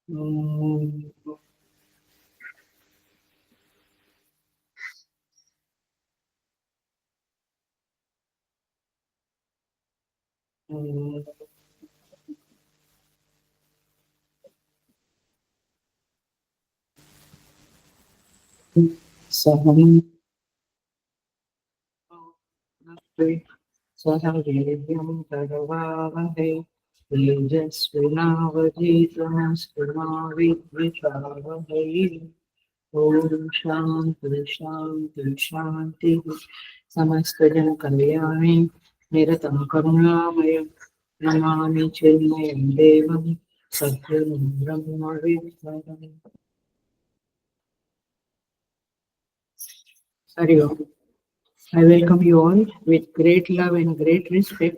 ओम सहम सहं वीर्यं करवावहै तेजस्विनावधीतमस्तु मा विद्विषावहै। ओम शांति शांति शांति। समस्त जन कल्याणे निरतं करुणामय नमामि चिन्मयं देवं सद्गुरुं ब्रह्म विद्याम्। हरि ओम। I welcome you all with great love and great respect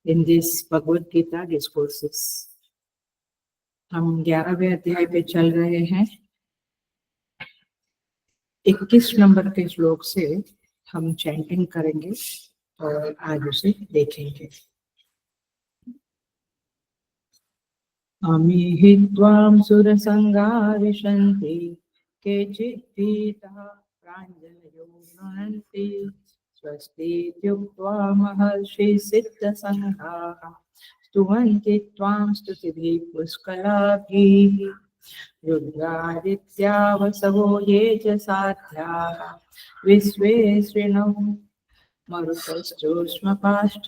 in this Bhagavad Gita discourses. हम 11वें अध्याय पे चल रहे हैं। 21 नंबर के श्लोक से हम चैंटिंग करेंगे और आज उसे देखेंगे। अमीहि त्वां सुरसंगा विशन्ति केचित् भीताः प्राञ्जलयो गृह्णन्ति स्वस्तीत्युक्त्वा महर्षिः सिद्धसङ्घाः स्तुवन्ति त्वां स्तुतिभिः पुष्कलाभिः। रुद्रादित्या वसवो ये च साध्याः विश्वेश्विनो मरुतश्चोष्मपाश्च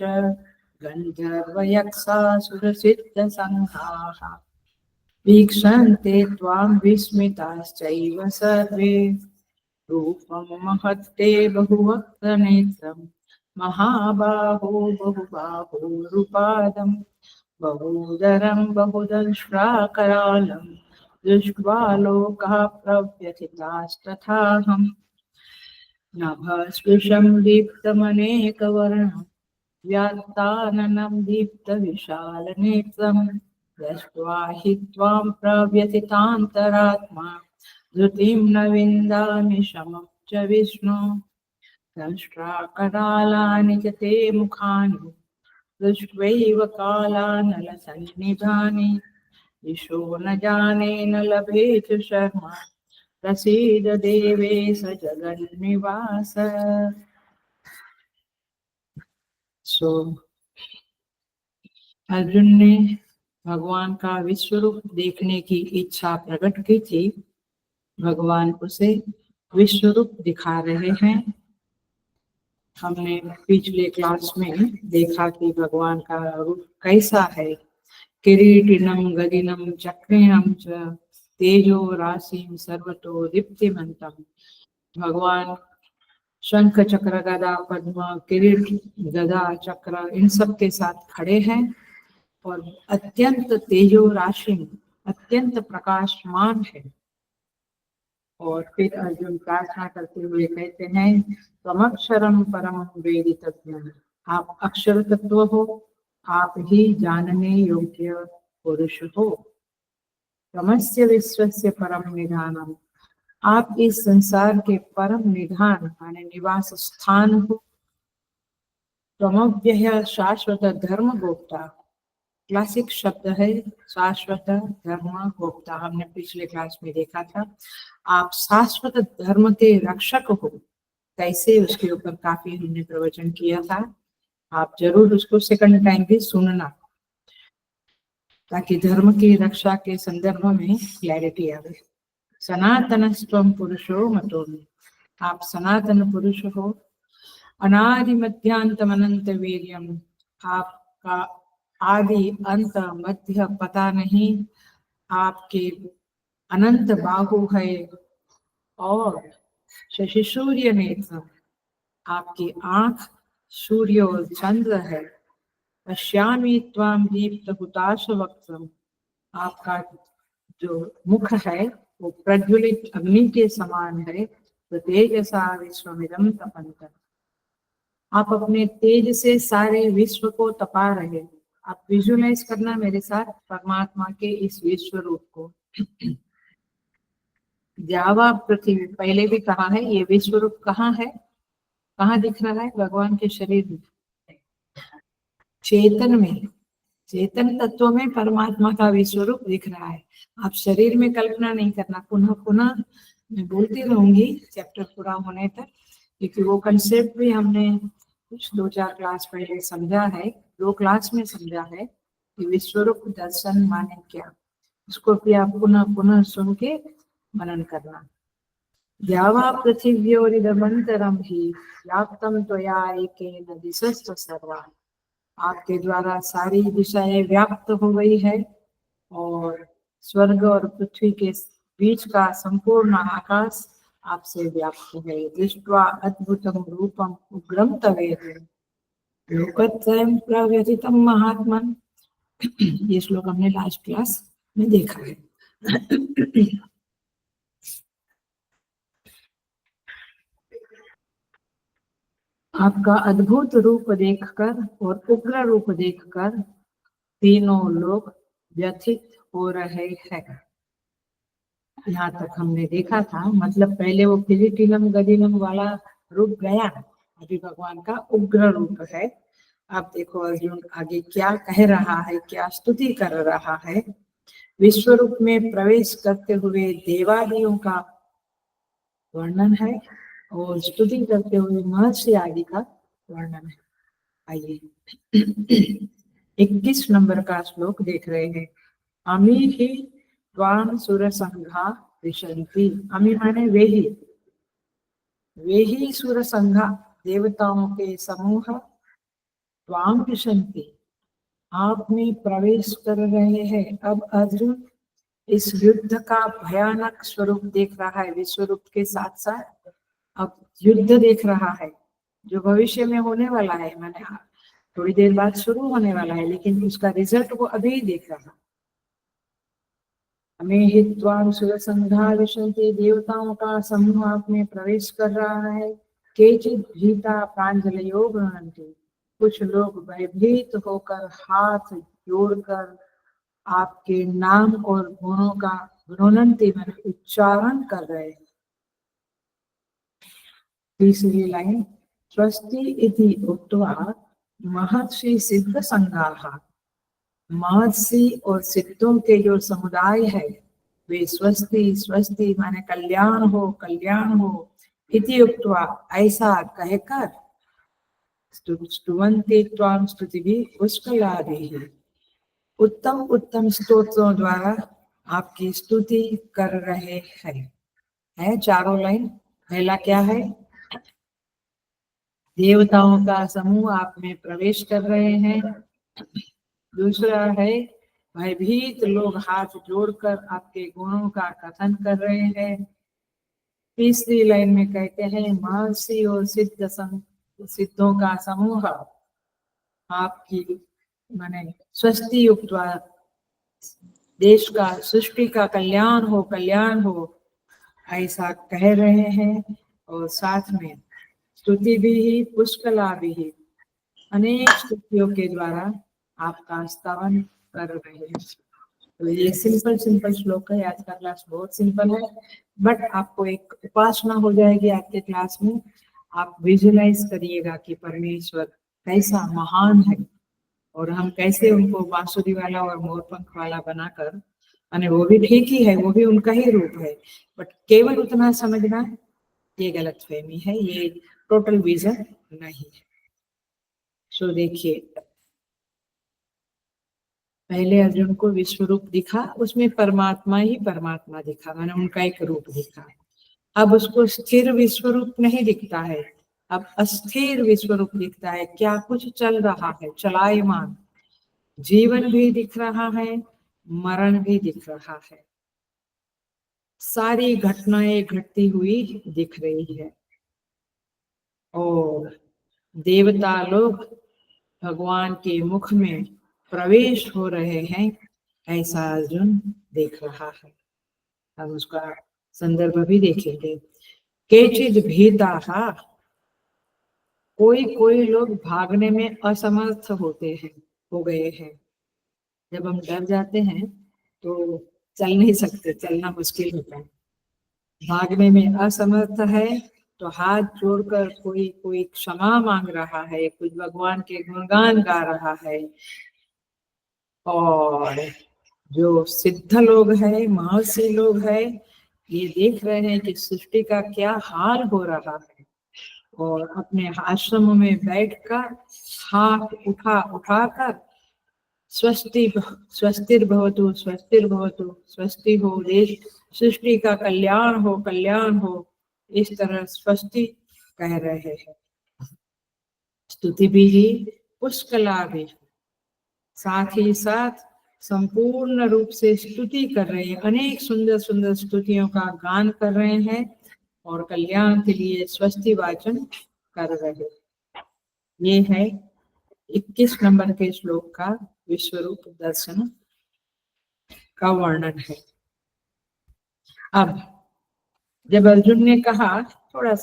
गन्धर्वयक्षासुरसिद्धसङ्घाः वीक्षन्ते त्वां विस्मिताश्चैव सर्वे। रूपं महत्ते बहुवक्त्रनेत्रं महाबाहो बहुबाहुरुपादं बहूदरं बहुदंष्ट्राकरालं दृष्ट्वा लोकाः प्रव्यथितास्तथाहम्। नभस्पृशं दीप्तमनेकवर्णं व्यात्ताननं दीप्तविशालनेत्रं दृष्ट्वा हि त्वां प्रव्यथितान्तरात्मा धृतिं न विन्दामि शमं च विष्णु। दंष्ट्राकरालानि च ते मुखानि दृष्ट्वैव कालानलसन्निभानि दिशो न जाने न लभे च शर्मा प्रसीद देवेश जगन्निवास। सो अर्जुन ने भगवान का विश्व रूप देखने की इच्छा प्रकट की थी। भगवान उसे विश्व रूप दिखा रहे हैं। हमने पिछले क्लास में देखा कि भगवान का रूप कैसा है। किरीटिनम गदिनम चक्रिणम च तेजो राशिम सर्वतो दीप्तिमन्तम। भगवान शंख चक्र गदा पद्म किरीट गदा चक्र इन सब के साथ खड़े हैं और अत्यंत तेजो राशि अत्यंत प्रकाशमान है। और फिर अर्जुन प्रार्थना करते हुए कहते हैं त्वमक्षरम परम वेदितव्यम्। आप अक्षर तत्व हो, आप ही जानने योग्य पुरुष हो। त्वमस्य विश्वस्य परम निधानम। आप इस संसार के परम निधान माने निवास स्थान हो। त्वमव्यय शाश्वत धर्म गोप्ता। क्लासिक शब्द है शाश्वत धर्म गोप्ता। हमने पिछले क्लास में देखा था। आप शाश्वत धर्म के रक्षक हो। कैसे, उसके ऊपर काफी हमने प्रवचन किया था। आप जरूर उसको सेकंड टाइम भी सुनना ताकि धर्म की रक्षा के संदर्भ में क्लैरिटी आवे। सनातन स्वम पुरुषो मतो। आप सनातन पुरुष हो। अनादि मध्यांतम अनंत वीर्यम। आपका आदि अंत मध्य पता नहीं। आपके अनंत बाहु है और शशि सूर्य नेत्र। आपकी आंख सूर्य और चंद्र है। पश्यामि त्वां दीप्त हुताश वक्त्रम। आपका जो मुख है वो प्रज्वलित अग्नि के समान है। तो तेजसा विश्वमिदं तपन्तम्। आप अपने तेज से सारे विश्व को तपा रहे हो। आप विजुअलाइज करना मेरे साथ परमात्मा के इस विश्व रूप को। जावा पृथ्वी, पहले भी कहा है ये विश्व रूप कहाँ है, कहाँ दिख रहा है? भगवान के शरीर में, चेतन में। चेतन तत्व में परमात्मा का विश्व रूप दिख रहा है। आप शरीर में कल्पना नहीं करना। पुनः पुनः मैं बोलती रहूंगी चैप्टर पूरा होने तक, क्योंकि वो कंसेप्ट भी हमने कुछ 2-4 क्लास पहले समझा है, 2 क्लास में समझा है कि विश्व रूप दर्शन माने क्या। इसको भी आप पुनः पुनः सुन के मनन करना। द्यावा पृथिव्योरिदमन्तरं हि व्याप्तं त्वया एकेन दिशश्च सर्वा। आपके द्वारा सारी दिशाएं व्याप्त हो गई है और स्वर्ग और पृथ्वी के बीच का संपूर्ण आकाश आपसे व्याप्त है। दृष्ट्वा अद्भुतम रूपम उग्रम तवेद लोकत्रयं प्रव्यथितं महात्मन्। ये श्लोक हमने लास्ट क्लास में देखा है। आपका अद्भुत रूप देखकर और उग्र रूप देखकर तीनों लोग व्यथित हो रहे हैं। यहाँ तक हमने देखा था, मतलब पहले वो किरीटिनम गदिनम वाला रूप गया, अभी भगवान का उग्र रूप है। आप देखो अर्जुन आगे क्या कह रहा है, क्या स्तुति कर रहा है। विश्व रूप में प्रवेश करते हुए देवादियों का वर्णन है और स्तुति करते हुए महर्षि आदि का वर्णन है। आइए 21 नंबर का श्लोक देख रहे हैं। अमी ही त्वां सुर संघा विशन्ति। अमी माने वे ही सुर संघा देवताओं के समूह त्वां विशन्ति, आप में प्रवेश कर रहे हैं। अब अर्जुन इस युद्ध का भयानक स्वरूप देख रहा है। विश्व रूप के साथ साथ अब युद्ध देख रहा है जो भविष्य में होने वाला है, मैंने थोड़ी देर बाद शुरू होने वाला है, लेकिन उसका रिजल्ट वो अभी देख रहा है। हमें हित्वाम सुरसंघा विशन्ति, देवताओं का समूह आप में प्रवेश कर रहा है। केचित् भीता प्रांजलयो गृह्णन्ति, कुछ लोग भयभीत होकर हाथ जोड़कर आपके नाम और गुणों का गृह्णन्ति मैंने उच्चारण कर रहे हैं। तीसरी लाइन, स्वस्ति इति उक्त्वा महर्षि सिद्ध संघाः। महर्षि और सिद्धों के जो समुदाय है वे स्वस्ति स्वस्ति माने कल्याण हो इति उक्त्वा ऐसा कहकर स्तुवन्ति त्वां स्तुतिभिः पुष्कलाभिः, उत्तम उत्तम स्तोत्रों द्वारा आपकी स्तुति कर रहे हैं। है चारों लाइन। पहला क्या है, देवताओं का समूह आप में प्रवेश कर रहे हैं। दूसरा है भयभीत लोग हाथ जोड़कर आपके गुणों का कथन कर रहे हैं। तीसरी लाइन में कहते हैं महर्षि और सिद्धों का समूह आपकी माने स्वस्ति युक्त देश का सृष्टि का कल्याण हो ऐसा कह रहे हैं। और साथ में स्तुति भी पुष्कला भी अनेक स्तुतियों के द्वारा आपका स्तवन कर रहे हैं। तो ये सिंपल श्लोक है। आज का क्लास बहुत सिंपल है, बट आपको एक उपासना हो जाएगी आपके क्लास में। आप विजुलाइज करिएगा कि परमेश्वर कैसा महान है और हम कैसे उनको बांसुरी वाला और मोरपंख वाला बनाकर, यानी वो भी ठीक ही है, वो भी उनका ही रूप है, बट केवल उतना समझना ये गलतफहमी है, ये टोटल विजन नहीं है। सो देखिए, पहले अर्जुन को विश्व रूप दिखा, उसमें परमात्मा ही परमात्मा दिखा, मैंने उनका एक रूप दिखा। अब उसको स्थिर विश्व रूप नहीं दिखता है, अब अस्थिर विश्व रूप दिखता है। क्या कुछ चल रहा है, चलायमान जीवन भी दिख रहा है, मरण भी दिख रहा है, सारी घटनाएं घटती हुई दिख रही है और देवता लोग भगवान के मुख में प्रवेश हो रहे हैं, ऐसा अर्जुन देख रहा है। अब उसका संदर्भ भी देखेंगे। केचिद भीता, कोई लोग भागने में असमर्थ हो गए हैं। जब हम डर जाते हैं तो चल नहीं सकते, चलना मुश्किल होता है। भागने में असमर्थ है तो हाथ जोड़कर कोई क्षमा मांग रहा है, कुछ भगवान के गुणगान गा रहा है। और जो सिद्ध लोग हैं, महर्षि लोग हैं, ये देख रहे हैं कि सृष्टि का क्या हाल हो रहा है, और अपने आश्रम में बैठकर हाथ उठाकर स्वस्तिर्भवतु स्वस्तिर्भवतु, स्वस्ति हो, देश सृष्टि का कल्याण हो, कल्याण हो, इस तरह स्वस्ति कह रहे हैं। स्तुति भी ही, पुष्कला भी, साथ ही साथ संपूर्ण रूप से स्तुति कर रहे हैं, अनेक सुंदर सुंदर स्तुतियों का गान कर रहे हैं और कल्याण के लिए स्वस्ति वाचन कर रहे हैं। ये है 21 नंबर के श्लोक का विश्वरूप दर्शन का वर्णन है। अब जब अर्जुन ने कहा, थोड़ा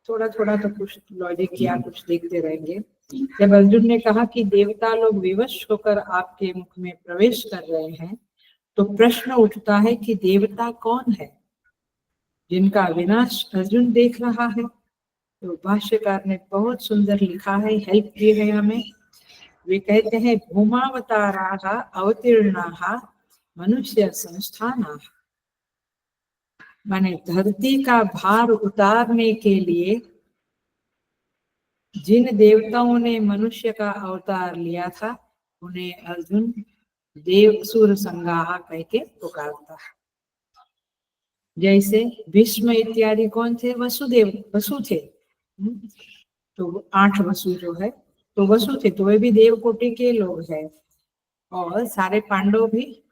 थोड़ा तो कुछ लॉजिक किया, कुछ देखते रहेंगे। जब अर्जुन ने कहा कि देवता लोग विवश होकर आपके मुख में प्रवेश कर रहे हैं, तो प्रश्न उठता है कि देवता कौन है जिनका विनाश अर्जुन देख रहा है। तो भाष्यकार ने बहुत सुंदर लिखा है, हेल्प की है हमें। वे कहते हैं, भूमावताराः अवतीर्णाः मनुष्य संस्थानाः, माने धरती का भार उतारने के लिए जिन देवताओं ने मनुष्य का अवतार लिया था, उन्हें अर्जुन देवसुर संगाह कह के पुकारता है। जैसे भीष्म इत्यादि कौन थे? वसु थे। तो 8 वसु जो है, तो वसु थे, तो वे भी देवकोटि के लोग हैं। और सारे पांडव भी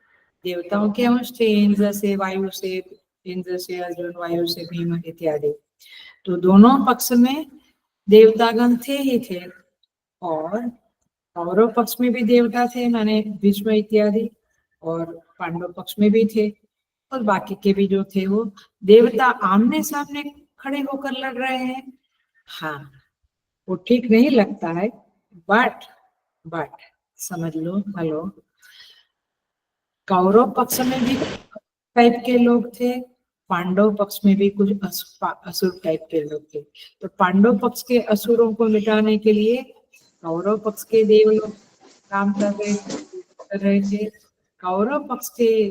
देवताओं के अंश थे, इंद्र से, वायु से, इंद्र से अर्जुन, वायु से भीम इत्यादि। तो दोनों पक्ष में देवतागण थे ही थे, और कौरव पक्ष में भी देवता थे, माने भीष्म इत्यादि, और पांडव पक्ष में भी थे, और बाकी के भी जो थे वो देवता आमने सामने खड़े होकर लड़ रहे हैं। हाँ, वो ठीक नहीं लगता है, बट समझ लो, हेलो, कौरव पक्ष में भी टाइप के लोग थे, पांडव पक्ष में भी कुछ असुर टाइप के लोग थे। तो पांडव पक्ष के असुरों को मिटाने के लिए कौरव पक्ष के देव लोग काम कर रहे थे, कौरव पक्ष के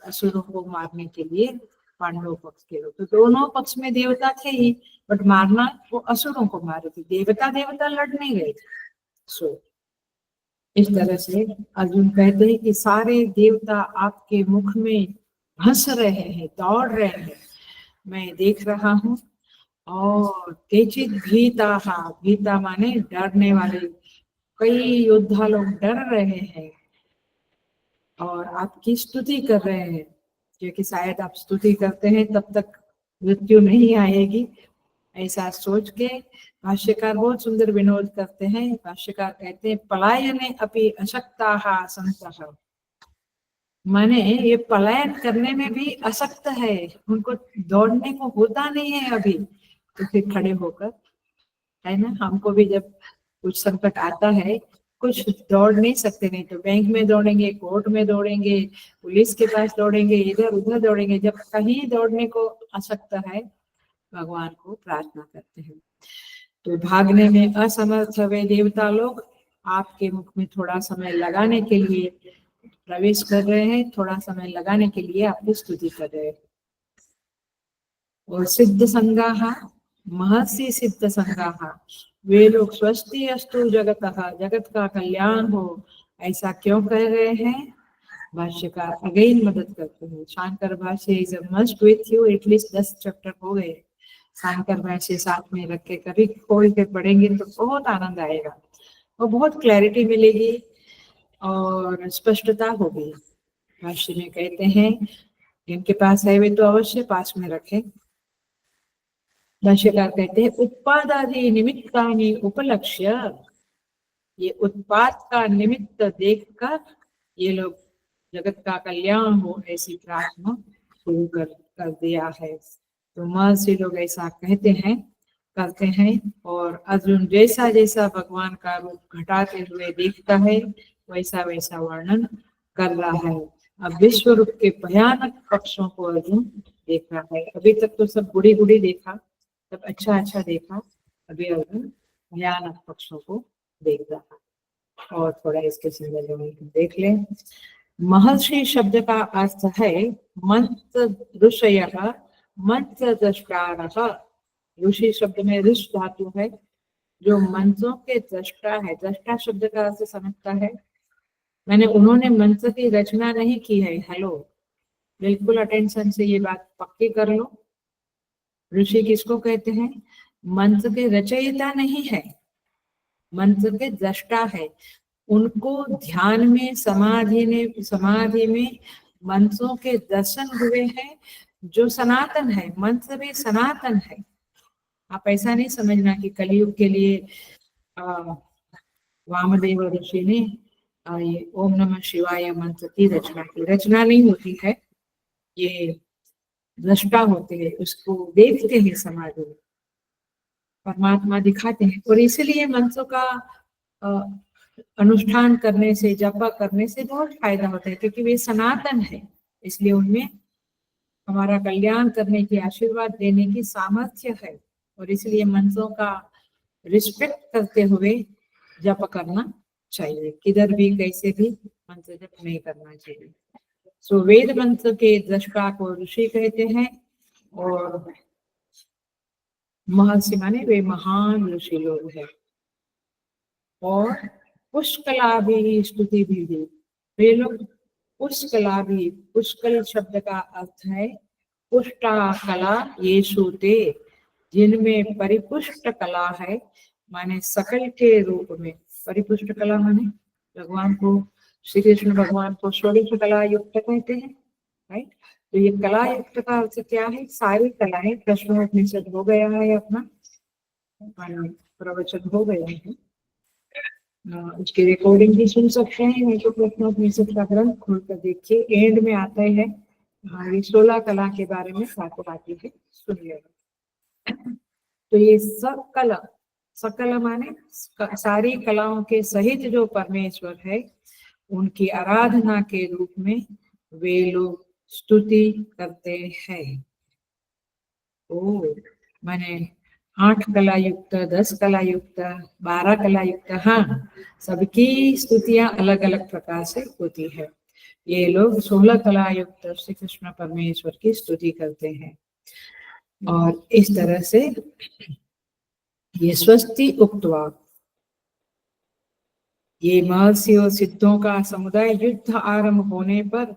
असुरों को मारने के लिए पांडव पक्ष के लोग। तो दोनों पक्ष में देवता थे ही, बट मारना वो असुरों को मारे थे, देवता लड़ नहीं गए थे। सो इस तरह से अर्जुन कहते हैं कि सारे देवता आपके मुख में हंस रहे हैं, दौड़ रहे हैं, मैं देख रहा हूँ। और केचित भीता माने डरने वाले, कई योद्धा लोग डर रहे हैं और आपकी स्तुति कर रहे हैं, क्योंकि शायद आप स्तुति करते हैं तब तक मृत्यु नहीं आएगी, ऐसा सोच के भाष्यकार बहुत सुंदर विनोद करते हैं। भाष्यकार कहते हैं, पलायने अपि अशक्ताः सन्तः, माने ये पलायन करने में भी अशक्त है, उनको दौड़ने को होता नहीं है अभी, तो फिर खड़े होकर, है ना, हमको भी जब कुछ संकट आता है, कुछ दौड़ नहीं सकते, नहीं तो बैंक में दौड़ेंगे, कोर्ट में दौड़ेंगे, पुलिस के पास दौड़ेंगे, इधर उधर दौड़ेंगे, जब कहीं दौड़ने को अशक्त है, भगवान को प्रार्थना करते हैं। तो भागने में असमर्थ वे देवता लोग आपके मुख में थोड़ा समय लगाने के लिए प्रवेश कर रहे हैं, थोड़ा समय लगाने के लिए आपकी स्तुति कर रहे हैं। और सिद्ध संगाह, महर्षि सिद्ध संगाह, वे लोग स्वस्ति अस्तु जगतः, जगत का कल्याण हो, ऐसा क्यों कह रहे हैं? भाष्यकार अगेन मदद करते हैं। शांकर भाष्य is must with you, at least 10 chapter हो गए। शांकर भाष्य साथ में रख के कभी खोल के पढ़ेंगे तो बहुत आनंद आएगा और बहुत क्लैरिटी मिलेगी और स्पष्टता होगी। भाष्य में कहते हैं, जिनके पास है वे तो अवश्य पास में रखें। भाष्यकार कहते हैं, उत्पादादि निमित्तानि उपलक्ष्य, ये उत्पाद का निमित्त देखकर ये लोग जगत का कल्याण हो ऐसी प्रार्थना शुरू कर दिया है। तो महर्षि लोग ऐसा कहते हैं, करते हैं, और अर्जुन जैसा जैसा भगवान का रूप घटाते हुए देखता है, वैसा वैसा वर्णन कर रहा है। अब विश्व रूप के भयानक पक्षों को अर्जुन देख रहा है। अभी तक तो सब बुढ़ी बुढ़ी देखा, सब अच्छा अच्छा देखा, अभी अर्जुन भयानक पक्षों को देख रहा है। और थोड़ा इसके संदर्भ में देख लें। महर्षि शब्द का अर्थ है मंत्र ऋषयः मंत्र द्रष्टारः। ऋषि शब्द में ऋष धातु है जो मंत्रों के दृष्टा है। दृष्टा शब्द का अर्थ समझता है, मैंने उन्होंने मंत्र की रचना नहीं की है। हेलो, बिल्कुल अटेंशन से ये बात पक्की कर लो। ऋषि किसको कहते हैं? मंत्र के रचयिता नहीं है, मंत्र के दृष्टा है। उनको ध्यान में समाधि में मंत्रों के दर्शन हुए हैं जो सनातन है। मंत्र भी सनातन है। आप ऐसा नहीं समझना कि कलयुग के लिए वामदेव ऋषि ने ये ओम नमः शिवाय मंत्र की रचना की। रचना नहीं होती है, ये दृष्टा होते हैं, उसको देखते हैं समाधि में, परमात्मा दिखाते हैं। और इसीलिए मंत्रों का अनुष्ठान करने से, जप करने से बहुत फायदा होता है, क्योंकि वे सनातन है। इसलिए उनमें हमारा कल्याण करने की, आशीर्वाद देने की सामर्थ्य है। और इसलिए मंत्रों का रिस्पेक्ट करते हुए जप करना चाहिए। किधर भी कैसे भी मंत्र जप नहीं करना चाहिए। सो वेद मंत्र के दृष्टा को ऋषि कहते हैं, और महर्षि माने वे महान ऋषि लोग हैं। और पुष्कला भी स्तुति भी दी। वे लोग पुष्कला भी, पुष्कल शब्द का अर्थ है पुष्टा कला ये सूते, जिनमें परिपुष्ट कला है, माने सकल के रूप में। परिपुष्ट कला माने भगवान को, श्री कृष्ण भगवान को षोडश कला युक्त कहते हैं, राइट। तो ये कला युक्त का अर्थ क्या है? सारी कलाएं। प्रश्नोपनिषद हो गया है अपना, प्रवचन हो गया है, उसकी रिकॉर्डिंग भी सुन सकते हैं। नहीं तो प्रश्नोपनिषद का ग्रंथ खोल कर देखिए, एंड में आता है ये 16 कला के बारे में बात आती है, सुनिएगा। तो ये सकल, सकल माने सारी कलाओं के सहित जो परमेश्वर है, उनकी आराधना के रूप में वे लोग स्तुति करते हैं। ओ माने 8 कला युक्त, 10 कला युक्त, 12 कला युक्त, हाँ, सबकी स्तुतियां अलग अलग प्रकार से होती है। ये लोग 16 कला युक्त श्री कृष्ण परमेश्वर की स्तुति करते हैं। और इस तरह से ये स्वस्ति उक्त्वा, ये महर्षि और सिद्धों का समुदाय युद्ध आरंभ होने पर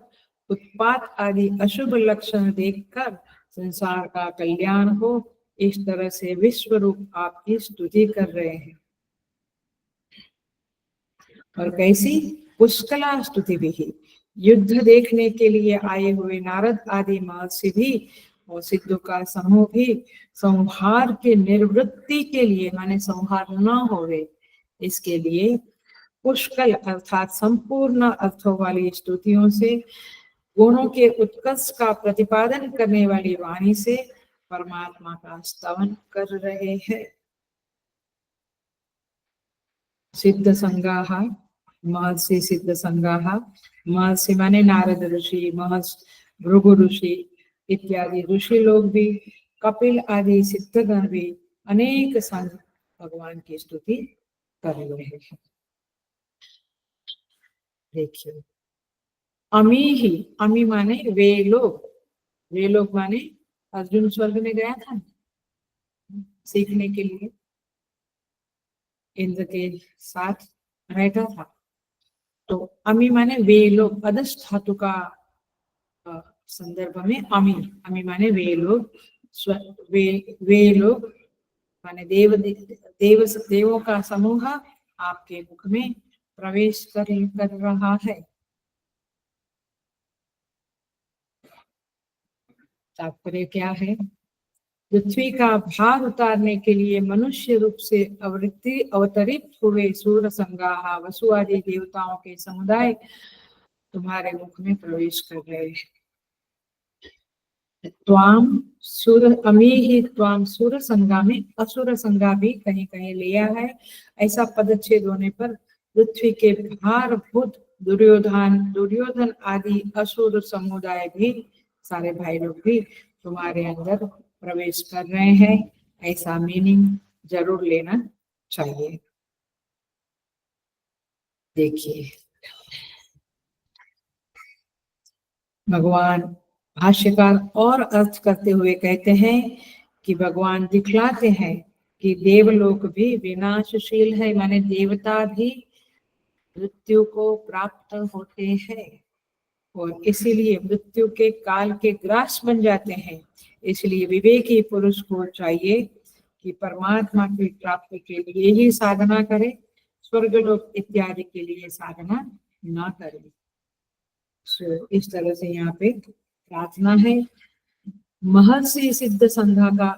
उत्पात आदि अशुभ लक्षण देखकर संसार का कल्याण हो, इस तरह से विश्व रूप आपकी स्तुति कर रहे हैं। और कैसी? पुष्कला स्तुति भी। युद्ध देखने के लिए आए हुए नारद आदि महर्षि भी और सिद्धों का समूह भी संहार के निवृत्ति के लिए, माने संहार न होवे इसके लिए पुष्कल अर्थात संपूर्ण अर्थों वाली स्तुतियों से, गुणों के उत्कर्ष का प्रतिपादन करने वाली वाणी से परमात्मा का स्तवन कर रहे हैं। सिद्ध संगाः, महर्षि सिद्ध संगाः, महर्षि माने नारद ऋषि, महर्षि भृगु ऋषि इत्यादि ऋषि लोग भी, कपिल आदि सिद्धगण भी अनेक संघ भगवान की स्तुति कर रहे हैं। देखिए, अमी ही, अमी माने वे लोग, वे लोग माने अर्जुन स्वर्ग में गया था सीखने के लिए, इंद्र के साथ रहता था। तो अमी माने वे लोग, अदश धातु का संदर्भ में अमी, अमी माने वे लोग, वे लोग माने देवों का समूह आपके मुख में प्रवेश कर रहा है। तात्पर्य क्या है? पृथ्वी का भार उतारने के लिए मनुष्य रूप से अवतरित हुए सूर संगाह वसु आदि देवताओं के समुदाय तुम्हारे मुख में प्रवेश कर रहे हैं। त्वाम सुर, अमी ही त्वाम सुर संगा में असुर संगा भी कहीं कहीं लिया है। ऐसा पदच्छेद होने पर पृथ्वी के भारभूत दुर्योधन आदि असुर समुदाय भी, सारे भाई लोग भी तुम्हारे अंदर प्रवेश कर रहे हैं, ऐसा मीनिंग जरूर लेना चाहिए। देखिए भगवान भाष्यकार और अर्थ करते हुए कहते हैं कि भगवान दिखलाते हैं कि देवलोक भी विनाशशील है, माने देवता भी मृत्यु को प्राप्त होते हैं और इसीलिए मृत्यु के काल के ग्रास बन जाते हैं। इसलिए विवेकी पुरुष को चाहिए कि परमात्मा की प्राप्ति के लिए ही साधना करे, स्वर्गलोक इत्यादि के लिए साधना ना करे। इस तरह से यहाँ पे प्रार्थना है। महर्षि सिद्ध संध्या का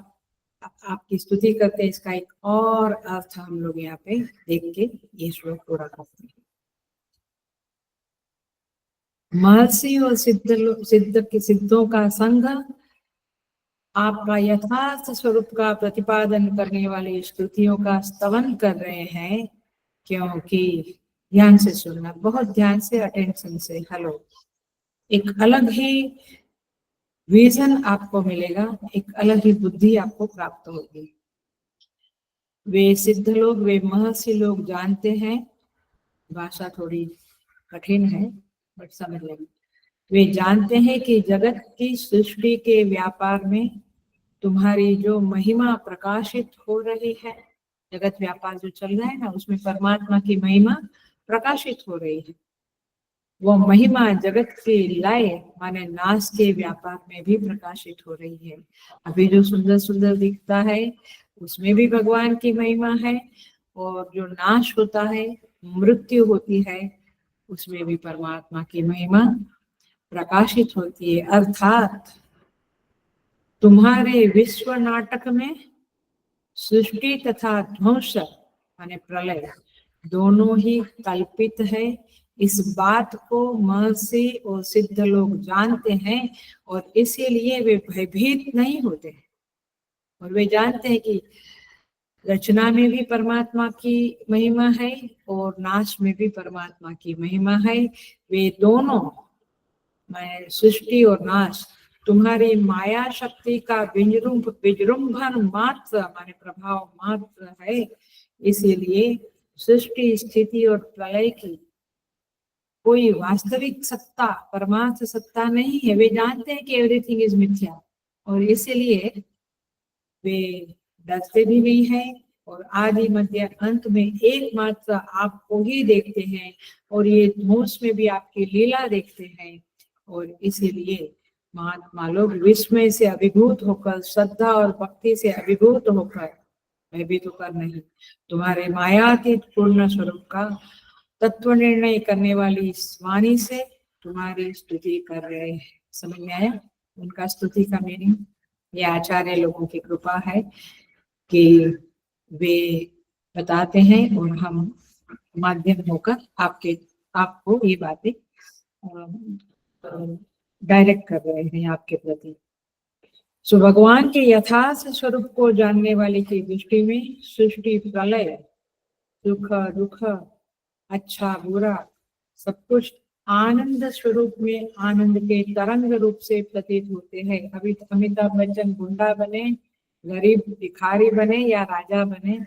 आपकी स्तुति करते हैं, इसका एक और अर्थ हम लोग यहाँ पे देख के ये श्लोक पूरा करते हैं। महर्षि और सिद्धों का संघ आपका यथार्थ स्वरूप का प्रतिपादन करने वाली स्तुतियों का स्तवन कर रहे हैं, क्योंकि ध्यान से सुनना, बहुत ध्यान से, अटेंशन से। हेलो, एक अलग ही विजन आपको मिलेगा, एक अलग ही बुद्धि आपको प्राप्त होगी। वे सिद्ध लोग, वे महर्षि लोग जानते हैं, भाषा थोड़ी कठिन है बट समझ लेंगे। वे जानते हैं कि जगत की सृष्टि के व्यापार में तुम्हारी जो महिमा प्रकाशित हो रही है, जगत व्यापार जो चल रहा है ना, उसमें परमात्मा की महिमा प्रकाशित हो रही है। वो महिमा जगत के लय माने नाश के व्यापार में भी प्रकाशित हो रही है। अभी जो सुंदर सुंदर दिखता है उसमें भी भगवान की महिमा है, और जो नाश होता है, मृत्यु होती है, उसमें भी परमात्मा की महिमा प्रकाशित होती है। अर्थात तुम्हारे विश्व नाटक में सृष्टि तथा ध्वंस माने प्रलय दोनों ही कल्पित है। इस बात को महर्षि और सिद्ध लोग जानते हैं और इसीलिए वे भयभीत नहीं होते हैं, और वे जानते हैं कि रचना में भी परमात्मा की महिमा है और नाश में भी परमात्मा की महिमा है। वे दोनों सृष्टि और नाश तुम्हारी माया शक्ति का विजृंभण मात्र माने प्रभाव मात्र है। इसीलिए सृष्टि, स्थिति और प्रलय की कोई वास्तविक सत्ता, परमार्थ सत्ता नहीं है। वे जानते हैं कि एवरीथिंग इज मिथ्या, और इसीलिए वे डरते भी नहीं है, और आदि मध्य अंत में एकमात्र आपको ही देखते हैं, और ये ध्वंस में भी आपकी लीला देखते हैं। और इसीलिए महात्मा लोग विस्मय से अभिभूत होकर, श्रद्धा और भक्ति से अभिभूत होकर, भयभीत होकर नहीं, तुम्हारे मायातीत पूर्ण स्वरूप का तत्व निर्णय करने वाली इस वाणी से तुम्हारी स्तुति कर रहे हैं। समझ में आया उनका स्तुति का मीनिंग? ये आचार्य लोगों की कृपा है कि वे बताते हैं और हम माध्यम होकर आपको ये बातें डायरेक्ट कर रहे हैं आपके प्रति। सो भगवान के यथार्थ स्वरूप को जानने वाले की दृष्टि में सृष्टि, प्रलय, सुख दुख, अच्छा बुरा, सब कुछ आनंद स्वरूप में आनंद के तरंग रूप से प्रतीत होते हैं। अभी अमिताभ बच्चन गुंडा बने, गरीब भिखारी बने या राजा बने,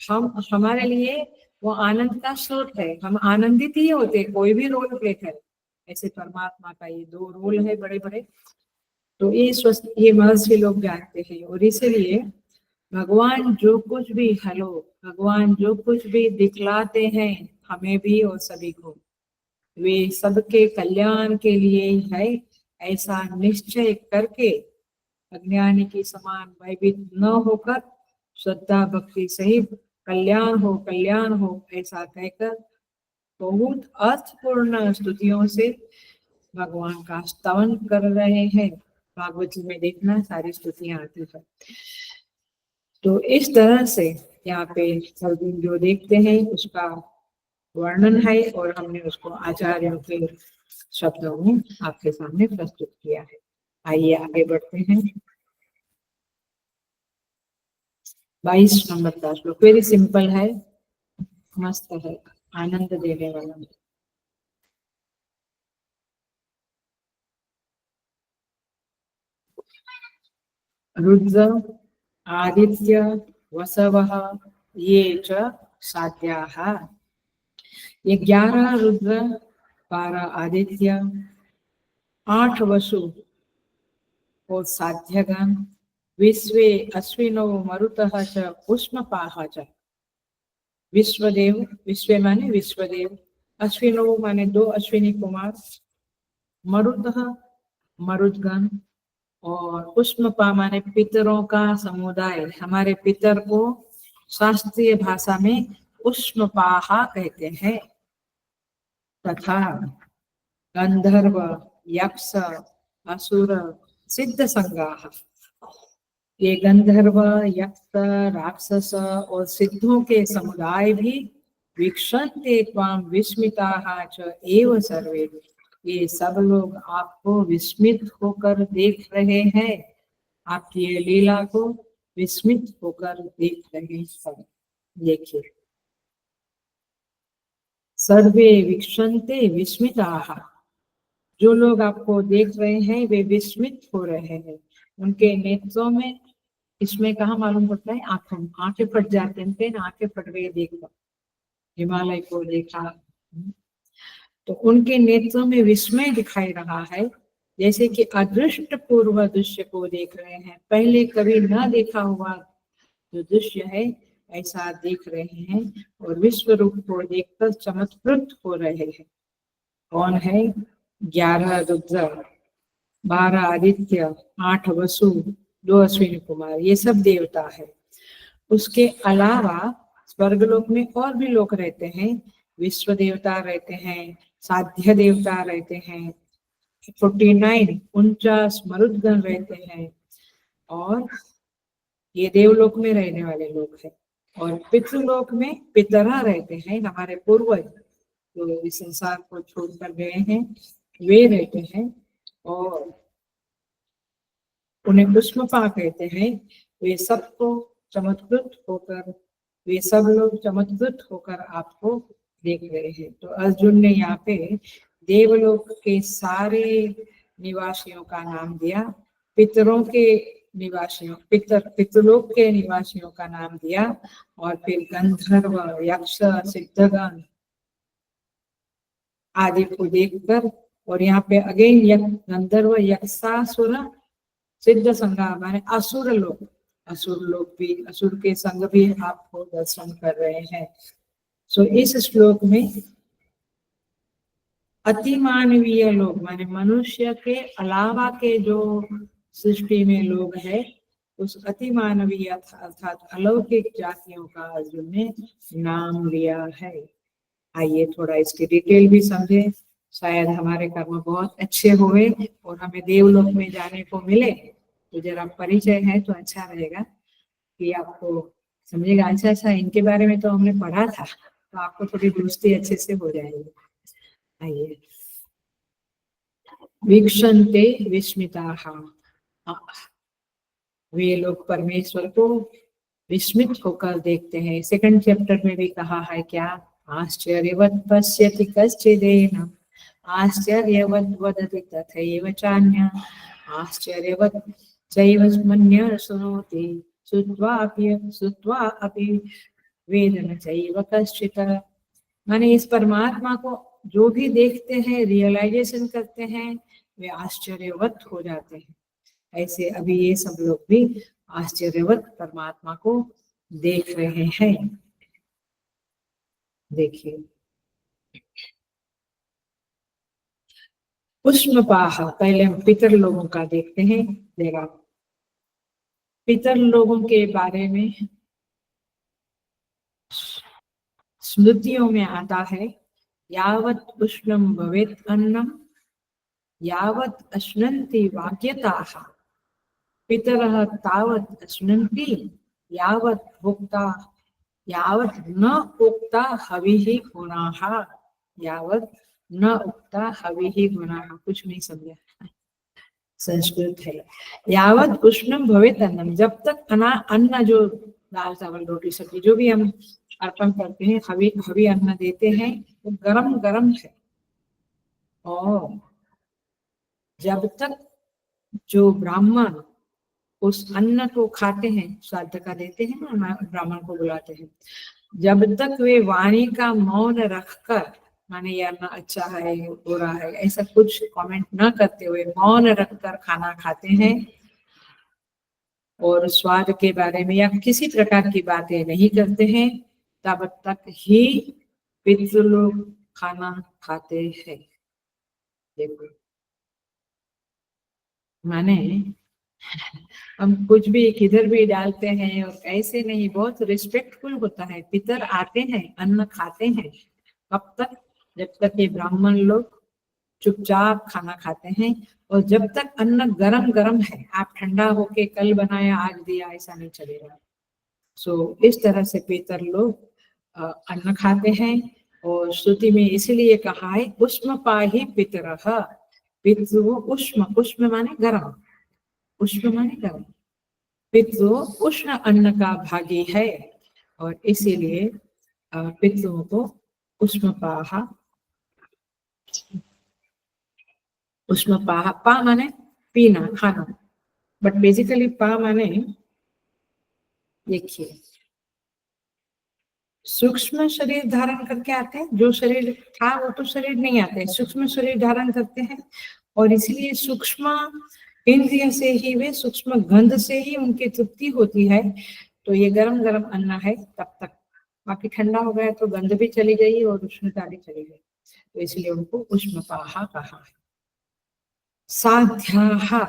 हम हमारे लिए वो आनंद का स्रोत है। हम आनंदित ही होते कोई भी रोल प्ले करे। ऐसे परमात्मा का ये दो रोल है बड़े बड़े, तो ये महर्षि लोग जानते हैं। और इसीलिए भगवान जो कुछ भी भगवान जो कुछ भी दिखलाते हैं हमें भी और सभी को, वे सबके कल्याण के लिए ही है, ऐसा निश्चय करके अज्ञानी के समान भयभीत न होकर श्रद्धा भक्ति सहित कल्याण हो ऐसा कहकर बहुत अर्थपूर्ण स्तुतियों से भगवान का स्तवन कर रहे हैं। भागवत जी में देखना सारी स्तुतियां आती है। तो इस तरह से यहाँ पे सर्वदिन जो देखते हैं उसका वर्णन है, और हमने उसको आचार्यों के शब्दों में आपके सामने प्रस्तुत किया है। आइए आगे बढ़ते हैं। 22 नंबर का श्लोक वेरी सिंपल है, मस्त है, आनंद देने वाला। रुद्र, आदित्य, वसवः, ये च साध्याः। ये 11 रुद्र, 12 आदित्य, 8 वसु और साध्यगण, विश्वे अश्विनो मरुतः च उष्मपाः च। विश्वदेव, विश्व माने विश्वदेव, अश्विनो माने 2 अश्विनी कुमार, मरुतः मरुदगण, और उष्मपा माने पितरों का समुदाय। हमारे पितर को शास्त्रीय भाषा में उष्मपाहा कहते हैं। तथा गंधर्व, यक्ष, असुर, सिद्ध संगाः। ये गंधर्व, यक्ष, राक्षस और सिद्धों के समुदाय भी वीक्षन्ते त्वां विस्मिताः च एव सर्वे। ये सब लोग आपको विस्मित होकर देख रहे हैं, आपकी ये लीला को विस्मित होकर देख रहे हैं। देखिए, सर्वे वीक्षन्ते विस्मिताः। जो लोग आपको देख रहे हैं वे विस्मित हो रहे हैं। उनके नेत्रों में, इसमें कहा मालूम पड़ता है, आंखों, आंखें फट जाते हैं, आंखें फट गई देखकर हिमालय को देखा। तो उनके नेत्रों में विस्मय दिखाई रहा है, जैसे कि अदृष्ट पूर्व दृश्य को देख रहे हैं, पहले कभी न देखा हुआ जो दृश्य है ऐसा देख रहे हैं, और विश्व रूप को देखकर चमत्कृत हो रहे हैं। कौन है? 11 रुद्र, 12 आदित्य, 8 वसु, 2 अश्विनी कुमार, ये सब देवता है। उसके अलावा स्वर्गलोक में और भी लोग रहते हैं। विश्व देवता रहते हैं, साध्य देवता रहते हैं, 49 49 मरुदगण रहते हैं, और ये देवलोक में रहने वाले लोग हैं। और पितृलोक में पितरा रहते हैं, हमारे पूर्वज जो इस संसार को छोड़कर गए हैं वे रहते हैं, और उन्हें पुष्पपा कहते हैं। वे सबको चमत्कृत होकर, वे सब लोग चमत्कृत होकर आपको देख रहे हैं। तो अर्जुन ने यहाँ पे देवलोक के सारे निवासियों का नाम दिया, पितरों के निवासियों, पितृलोक के निवासियों का नाम दिया, और फिर गंधर्व, यक्ष, सिद्धगण आदि को देखकर, और यहाँ पे अगेन गंधर्व, यक्षासुर, सिद्ध संगा माने असुर लोग, असुर लोग भी, असुर के संग भी आपको दर्शन कर रहे हैं। सो इस श्लोक में अति मानवीय लोग माने मनुष्य के अलावा के जो सृष्टि में लोग हैं, उस अति मानवीय अर्थात अलौकिक जातियों का अर्जुन ने नाम लिया है। आइए थोड़ा इसकी डिटेल भी समझे, शायद हमारे कर्म बहुत अच्छे हुए और हमें देवलोक में जाने को मिले। तो जरा परिचय है तो अच्छा रहेगा कि आपको समझेगा। अच्छा, इनके बारे में तो हमने पढ़ा था, तो आपको थोड़ी दोस्ती अच्छे से हो जाएगी। आइए, वीक्षन्ते विस्मिताः। वे लोग परमेश्वर को विस्मित होकर देखते हैं। सेकंड चैप्टर में भी कहा है क्या? आश्चर्यवत् पश्यति कश्चिदेन, आश्चर्यवत् वदति तथैव चान्यः, आश्चर्यवत् चैव मन्यः शृणोति, श्रुत्वा अपि वेद न चैव कश्चित्। माने इस परमात्मा को जो भी देखते हैं, रियलाइजेशन करते हैं, वे आश्चर्यवत हो जाते हैं। ऐसे अभी ये सब लोग भी आश्चर्यवत परमात्मा को देख रहे हैं। देखिए, उष्मपाह, पहले हम पितर लोगों का देखते हैं। देखा, पितर लोगों के बारे में स्मृतियों में आता है, यावत् उष्णं भवेत् अन्नम यावत् अश्नन्ति वाक्यताः, पितरः तावत् अश्नन्ति यावत् भोक्ता, यावत् न उक्ता हविः गुणाः, यावत् न उक्ता हविः गुणाः। कुछ नहीं समझा, संस्कृत है। यावत् उष्णम भवेत् अन्नम, जब तक अन्न जो दाल चावल रोटी सब्जी जो भी हम अर्पण करते हैं, हवि अन्न देते हैं, वो गरम गरम है। और जब तक जो ब्राह्मण उस अन्न को खाते हैं, श्राद्ध का देते हैं ना, ब्राह्मण को बुलाते हैं, जब तक वे वाणी का मौन रखकर, माने ये अन्न अच्छा है बुरा है ऐसा कुछ कमेंट न करते हुए मौन रखकर खाना खाते हैं और स्वाद के बारे में या किसी प्रकार की बातें नहीं करते हैं, तब तक ही पितृलोक खाना खाते हैं। देखो, माने हम कुछ भी किधर भी डालते हैं और ऐसे नहीं, बहुत रिस्पेक्टफुल होता है। पितर आते हैं, अन्न खाते हैं, कब तक? जब तक ये ब्राह्मण लोग चुपचाप खाना खाते हैं, और जब तक अन्न गरम गरम है, आप ठंडा होके कल बनाया आज दिया ऐसा नहीं चलेगा। सो इस तरह से पितर लोग अन्न खाते हैं। और श्रुति में इसलिए कहा है उष्म पाही पितरः, पितृ उष्म, उष्म माने गरम, उष्म माने गरम, पितृ उष्ण अन्न का भागी है, और इसीलिए पितरों को उष्मपाह, उष्मपाह, पा माने पीना खाना, बट बेसिकली पा माने, देखिए, सूक्ष्म शरीर धारण करके आते हैं, जो शरीर था वो तो शरीर नहीं आते, सूक्ष्म शरीर धारण करते हैं, और इसलिए सूक्ष्म इंद्रिय से ही, वे सूक्ष्म गंध से ही उनकी तृप्ति होती है। तो ये गरम गरम अन्न है तब तक, बाकी ठंडा हो गया तो गंध भी चली गई और उष्णता भी चली गई, तो इसलिए उनको उष्मपाहा कहा है। साध्याहा,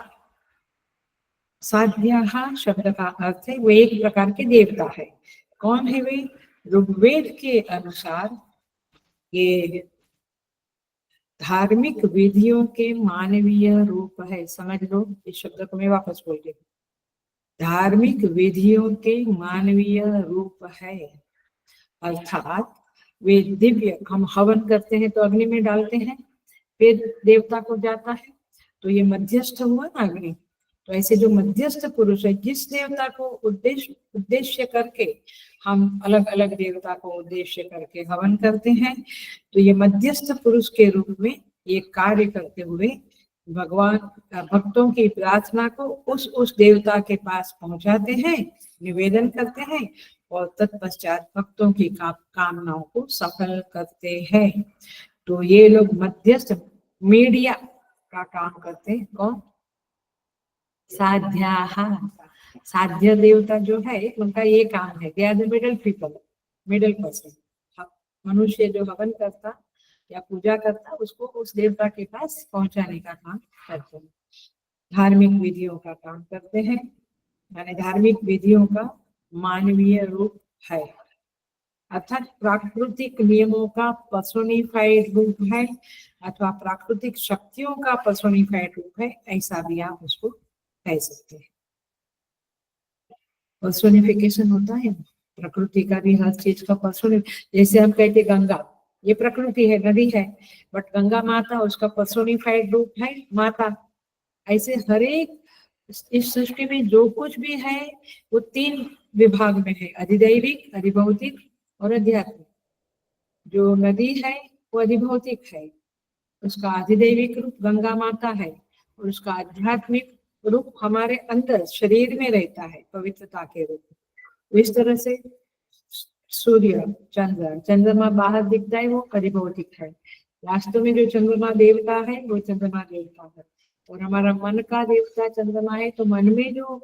साध्याहा शब्द का अर्थ है वे एक प्रकार के देवता है। कौन है वे? ऋग्वेद के अनुसार ये धार्मिक विधियों के मानवीय रूप है। समझ लो, इस शब्द को मैं वापस बोल रही हूँ, धार्मिक विधियों के मानवीय रूप है, अर्थात वे दिव्य, हम हवन करते हैं तो अग्नि में डालते हैं, फिर देवता को जाता है, तो ये मध्यस्थ हुआ ना अग्नि। तो ऐसे जो मध्यस्थ पुरुष है, जिस देवता को उद्देश्य करके हम अलग अलग देवता को उद्देश्य करके हवन करते हैं, तो ये मध्यस्थ पुरुष के रूप में ये कार्य करते हुए भगवान भक्तों की प्रार्थना को उस देवता के पास पहुंचाते हैं, निवेदन करते हैं, और तत्पश्चात भक्तों की कामनाओं को सफल करते हैं। तो ये लोग मध्यस्थ, मीडिया का काम करते हैं। कौन? साध्याहा, साध्य देवता जो है उनका ये काम है, they are the middle people, middle person. मनुष्य जो हवन करता या पूजा करता उसको उस देवता के पास पहुंचाने का काम करते हैं, धार्मिक विधियों का काम करते हैं, यानी धार्मिक विधियों का मानवीय रूप है, अर्थात प्राकृतिक नियमों का पर्सोनिफाइड रूप है, अथवा प्राकृतिक शक्तियों का पर्सोनिफाइड रूप है, ऐसा भी आप उसको कह सकते हैं। पर्सोनिफिकेशन होता है प्रकृति का भी, हर चीज का जैसे हम कहते गंगा, ये प्रकृति है, नदी है, बट गंगा माता उसका पर्सोनिफाइड रूप है माता। ऐसे हर एक इस सृष्टि में जो कुछ भी है वो 3 विभाग में है, अधिदैविक, अधिभौतिक और आध्यात्मिक। जो नदी है वो अधिभौतिक है, उसका अधिदैविक रूप गंगा माता है, और उसका आध्यात्मिक रूप हमारे अंदर शरीर में रहता है, पवित्रता के रूप में। इस तरह से सूर्य, चंद्र, चंद्रमा बाहर दिखता है वो अधिभौतिक है, वास्तव में जो चंद्रमा देवता है वो चंद्रमा देवता है, और हमारा मन का देवता चंद्रमा है, तो मन में जो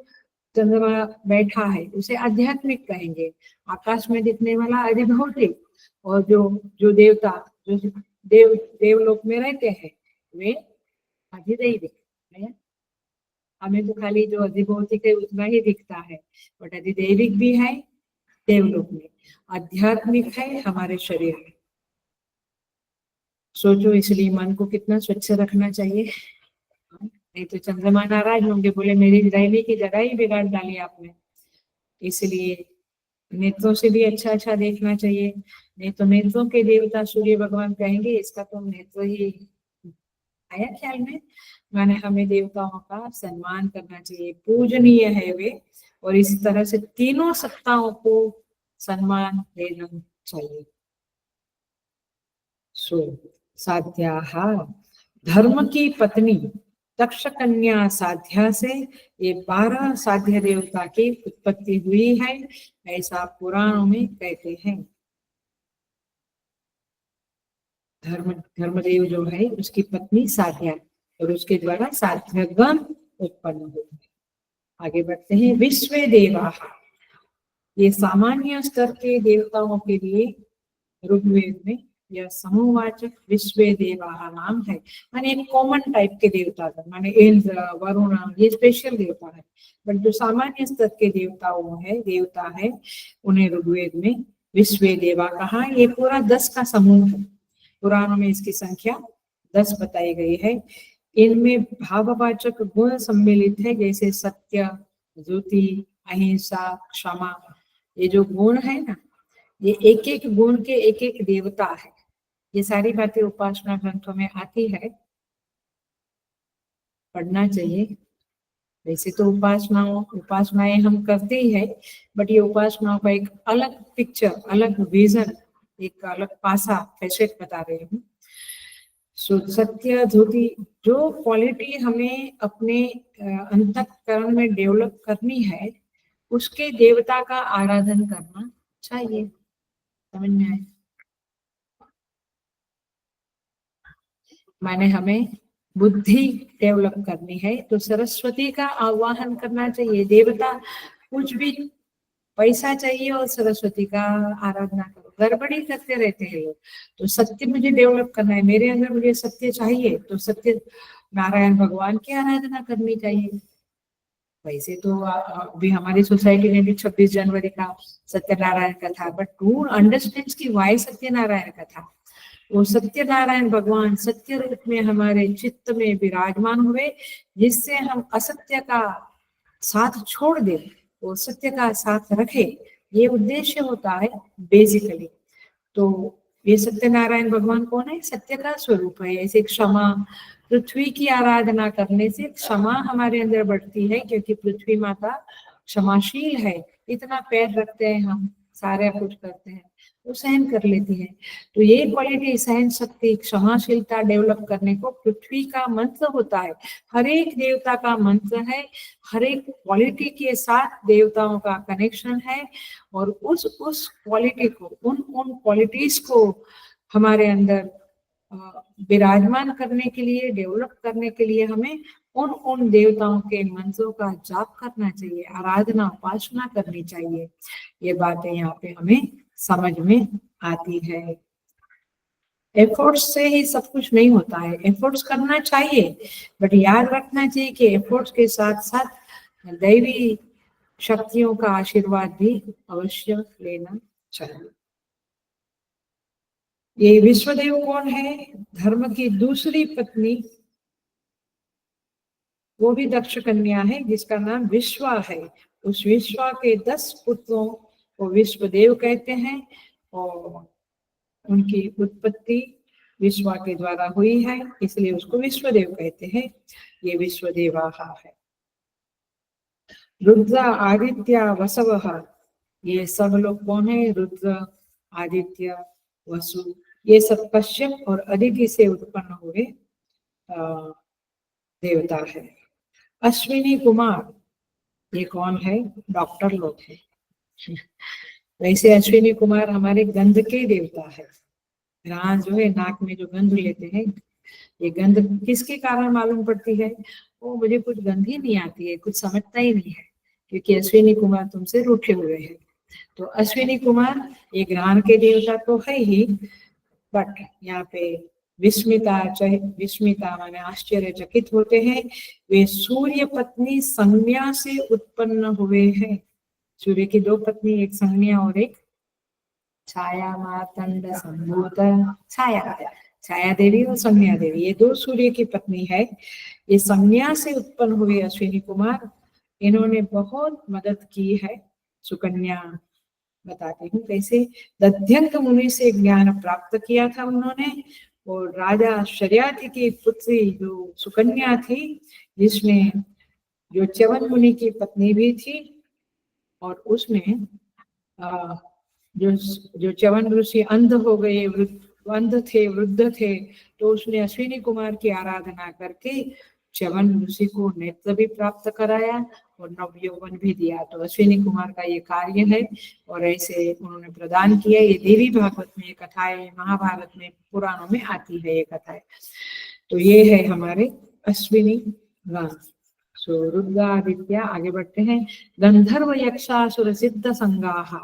चंद्रमा बैठा है उसे आध्यात्मिक कहेंगे। आकाश में दिखने वाला अधिभौतिक, और जो देवता जो देवलोक में रहते हैं वे अधिदैविक है। हमें तो खाली जो अधिभौतिक है उतना ही दिखता है, बट अधिदैविक भी है देवलोक में, आध्यात्मिक है हमारे शरीर में। सोचो, इसलिए मन को कितना स्वच्छ रखना चाहिए, नहीं तो चंद्रमा नाराज होंगे, बोले मेरी रहने की जगह ही बिगाड़ डाली आपने। इसलिए नेत्रों से भी अच्छा अच्छा देखना चाहिए, नहीं तो नेत्रों के देवता सूर्य भगवान कहेंगे इसका तो नेत्र ही आया ख्याल में। माने हमें देवताओं का सम्मान करना चाहिए, पूजनीय है वे, और इसी तरह से तीनों सत्ताओं को सम्मान देना चाहिए। सो साध्याहा, धर्म की पत्नी, दक्ष कन्या साध्या से ये 12 साध्य देवता की उत्पत्ति हुई है, ऐसा पुराणों में कहते हैं। धर्मदेव जो है उसकी पत्नी साध्या और उसके द्वारा साध्यगण उत्पन्न हुए। आगे बढ़ते हैं। विश्व देवा, ये सामान्य स्तर के देवताओं के लिए ऋग्वेद में यह समूहवाचक विश्व देवा नाम है, माने एक कॉमन टाइप के देवता था, माने इंद्र वरुण ये स्पेशल देवता है, बट जो सामान्य स्तर के देवता है उन्हें ऋग्वेद में विश्व देवा कहा। ये पूरा 10 का समूह है, पुराणों में इसकी संख्या 10 बताई गई है। इनमें भाववाचक गुण सम्मिलित है, जैसे सत्य, ज्योति, अहिंसा, क्षमा। ये जो गुण है ना, ये एक एक गुण के एक एक देवता है। ये सारी बातें उपासना ग्रंथों में आती है, पढ़ना चाहिए। वैसे तो उपासनाएं हम करते ही है, बट ये उपासनाओं का एक अलग पिक्चर, अलग विजन, एक अलग पासा, फैसेट बता रही हूँ। सत्य, ज्योति, जो क्वालिटी हमें अपने अंतःकरण में डेवलप करनी है, उसके देवता का आराधन करना चाहिए। समझ में आए? माने हमें बुद्धि डेवलप करनी है तो सरस्वती का आवाहन करना चाहिए। देवता कुछ भी, पैसा चाहिए और सरस्वती का आराधना करो, गड़बड़ी करते रहते हैं लोग। तो सत्य मुझे डेवलप करना है, मेरे अंदर मुझे सत्य चाहिए, तो सत्य नारायण भगवान की आराधना करनी चाहिए। वैसे तो अभी हमारी सोसाइटी में भी 26 जनवरी का सत्यनारायण का था, बट टू अंडरस्टैंड की वाई सत्यनारायण का था। वो सत्यनारायण भगवान सत्य रूप में हमारे चित्त में विराजमान हुए, जिससे हम असत्य का साथ छोड़ दे, वो सत्य का साथ रखे, ये उद्देश्य होता है बेसिकली। तो ये सत्यनारायण भगवान कौन है? सत्य का स्वरूप है। ऐसे क्षमा, पृथ्वी की आराधना करने से क्षमा हमारे अंदर बढ़ती है, क्योंकि पृथ्वी माता क्षमाशील है। इतना पैर रखते हैं हम, सारे कुछ करते हैं, वो सहन कर लेती है। तो ये क्वालिटी, सहन शक्ति, क्षमाशीलता डेवलप करने को पृथ्वी का मंत्र होता है। हर एक देवता का मंत्र है, हर एक क्वालिटी के साथ देवताओं का कनेक्शन है, और उस क्वालिटी को, उन क्वालिटीज को हमारे अंदर विराजमान करने के लिए, डेवलप करने के लिए हमें उन देवताओं के मंत्रों का जाप करना चाहिए, आराधना उपासना करनी चाहिए। ये बातें यहाँ पे हमें समझ में आती है। एफर्ट्स से ही सब कुछ नहीं होता है, एफर्ट्स करना चाहिए, बट याद रखना चाहिए कि एफर्ट्स के साथ साथ दैवी शक्तियों का आशीर्वाद भी अवश्य लेना चाहिए। ये विश्वदेव कौन है? धर्म की दूसरी पत्नी, वो भी दक्ष कन्या है, जिसका नाम विश्वा है। उस विश्वा के 10 पुत्रों को विश्वदेव कहते हैं, और उनकी उत्पत्ति विश्वा के द्वारा हुई है, इसलिए उसको विश्वदेव कहते हैं। ये विश्वदेवाहा है। रुद्र, आदित्य, वसव, ये सब लोग कौन है? रुद्र, आदित्य, वसु, ये सब कश्यप और अदिति से उत्पन्न हुए देवता है। अश्विनी कुमार, ये कौन है? डॉक्टर लोग हैं। वैसे अश्विनी कुमार हमारे गंध के देवता है। यहाँ जो है नाक में जो गंध लेते हैं, ये गंध किसके कारण मालूम पड़ती है? वो मुझे कुछ गंध ही नहीं आती है, कुछ समझता ही नहीं है, क्योंकि अश्विनी कुमार तुमसे रूठे हुए हैं। तो अश्विनी कुमार ये ज्ञान के देवता तो है ही, बट यहाँ पे विस्मिता माने आश्चर्यचकित होते हैं। वे सूर्य पत्नी संज्ञा से उत्पन्न हुए हैं। सूर्य की 2 पत्नी, एक संज्ञा और एक छाया, मातंड, संभूत, छाया देवी और संज्ञा देवी, ये 2 सूर्य की पत्नी है। ये संज्ञा से उत्पन्न हुए अश्विनी कुमार, इन्होंने बहुत मदद की है। सुकन्या बताती हूँ कैसे। दध्यंक मुनि से ज्ञान प्राप्त किया था उन्होंने, और राजा शर्याति की पुत्री जो सुकन्या थी, जिसमें जो च्यवन मुनि की पत्नी भी थी, और उसमें जो च्यवन ऋषि अंध हो गए, अंध थे, वृद्ध थे, तो उसने अश्विनी कुमार की आराधना करके च्यवन ऋषि को नेत्र भी प्राप्त कराया और नवयौवन भी दिया। तो अश्विनी कुमार का ये कार्य है और ऐसे उन्होंने प्रदान किया। ये देवी भागवत में ये कथाएं, महाभारत में, पुराणों में आती है ये कथाएं। तो ये है हमारे अश्विनी गण। सो रुद्रादित्य। आगे बढ़ते हैं। गंधर्व यक्षासुर सिद्ध संगाह।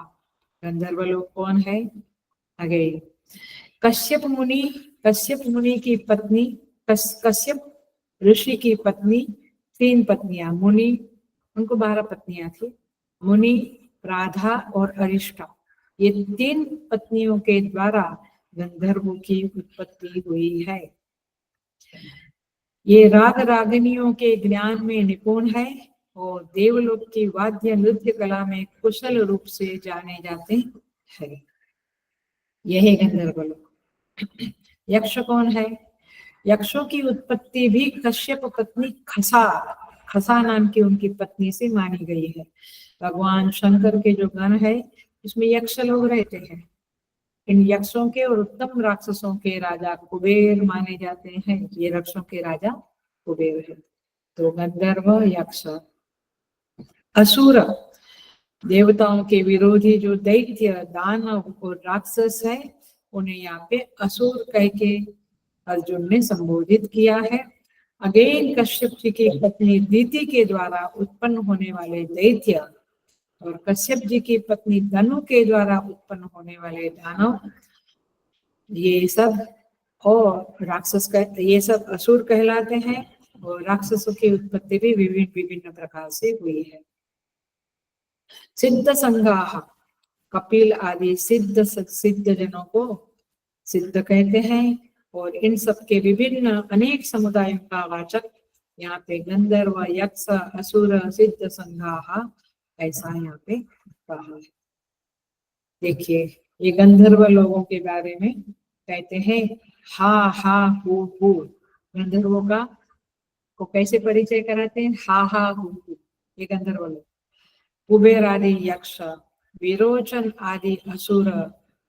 गंधर्व लोग कौन है? आगे कश्यप मुनि की पत्नी, कश्यप ऋषि की पत्नी, 3 पत्नियां। मुनि, उनको 12 पत्नियां थी। मुनि, राधा और अरिष्टा, ये 3 पत्नियों के द्वारा गंधर्वों की उत्पत्ति हुई है। ये राग रागिनियों के ज्ञान में निपुण है और देवलोक की वाद्य नृत्य कला में कुशल रूप से जाने जाते हैं। यही गंधर्व लोग। यक्ष कौन है? यक्षों की उत्पत्ति भी कश्यप पत्नी खसा नाम की उनकी पत्नी से मानी गई है। भगवान शंकर के जो गण है उसमें यक्ष लोग रहते हैं। इन यक्षों के और उत्तम राक्षसों के राजा कुबेर माने जाते हैं। ये राक्षसों के राजा कुबेर है। तो गंधर्व, यक्ष। असुर, देवताओं के विरोधी जो दैत्य, दानव और राक्षस है, उन्हें यहाँ पे असुर कह के अर्जुन ने संबोधित किया है। अगेन कश्यप जी की पत्नी दीति के द्वारा उत्पन्न होने वाले दैत्य और कश्यप जी की पत्नी धनु के द्वारा उत्पन्न होने वाले दानव, ये सब और राक्षस का, ये सब असुर कहलाते हैं। और राक्षसों की उत्पत्ति भी विभिन्न विभिन्न प्रकार से हुई है। सिद्ध संगाह, कपिल आदि सिद्ध जनों को सिद्ध कहते हैं और इन सब के विभिन्न अनेक समुदायों का वाचक यहाँ पे गंधर्व, यक्ष, असुर, सिद्ध संगाह, ऐसा यहाँ पे कहा है। देखिए, ये गंधर्व लोगों के बारे में कहते हैं हा हा हु। गंधर्वों का को कैसे परिचय कराते हैं? हा हा हु। ये गंधर्व लोग। कुबेर आदि यक्ष, विरोचन आदि असुर,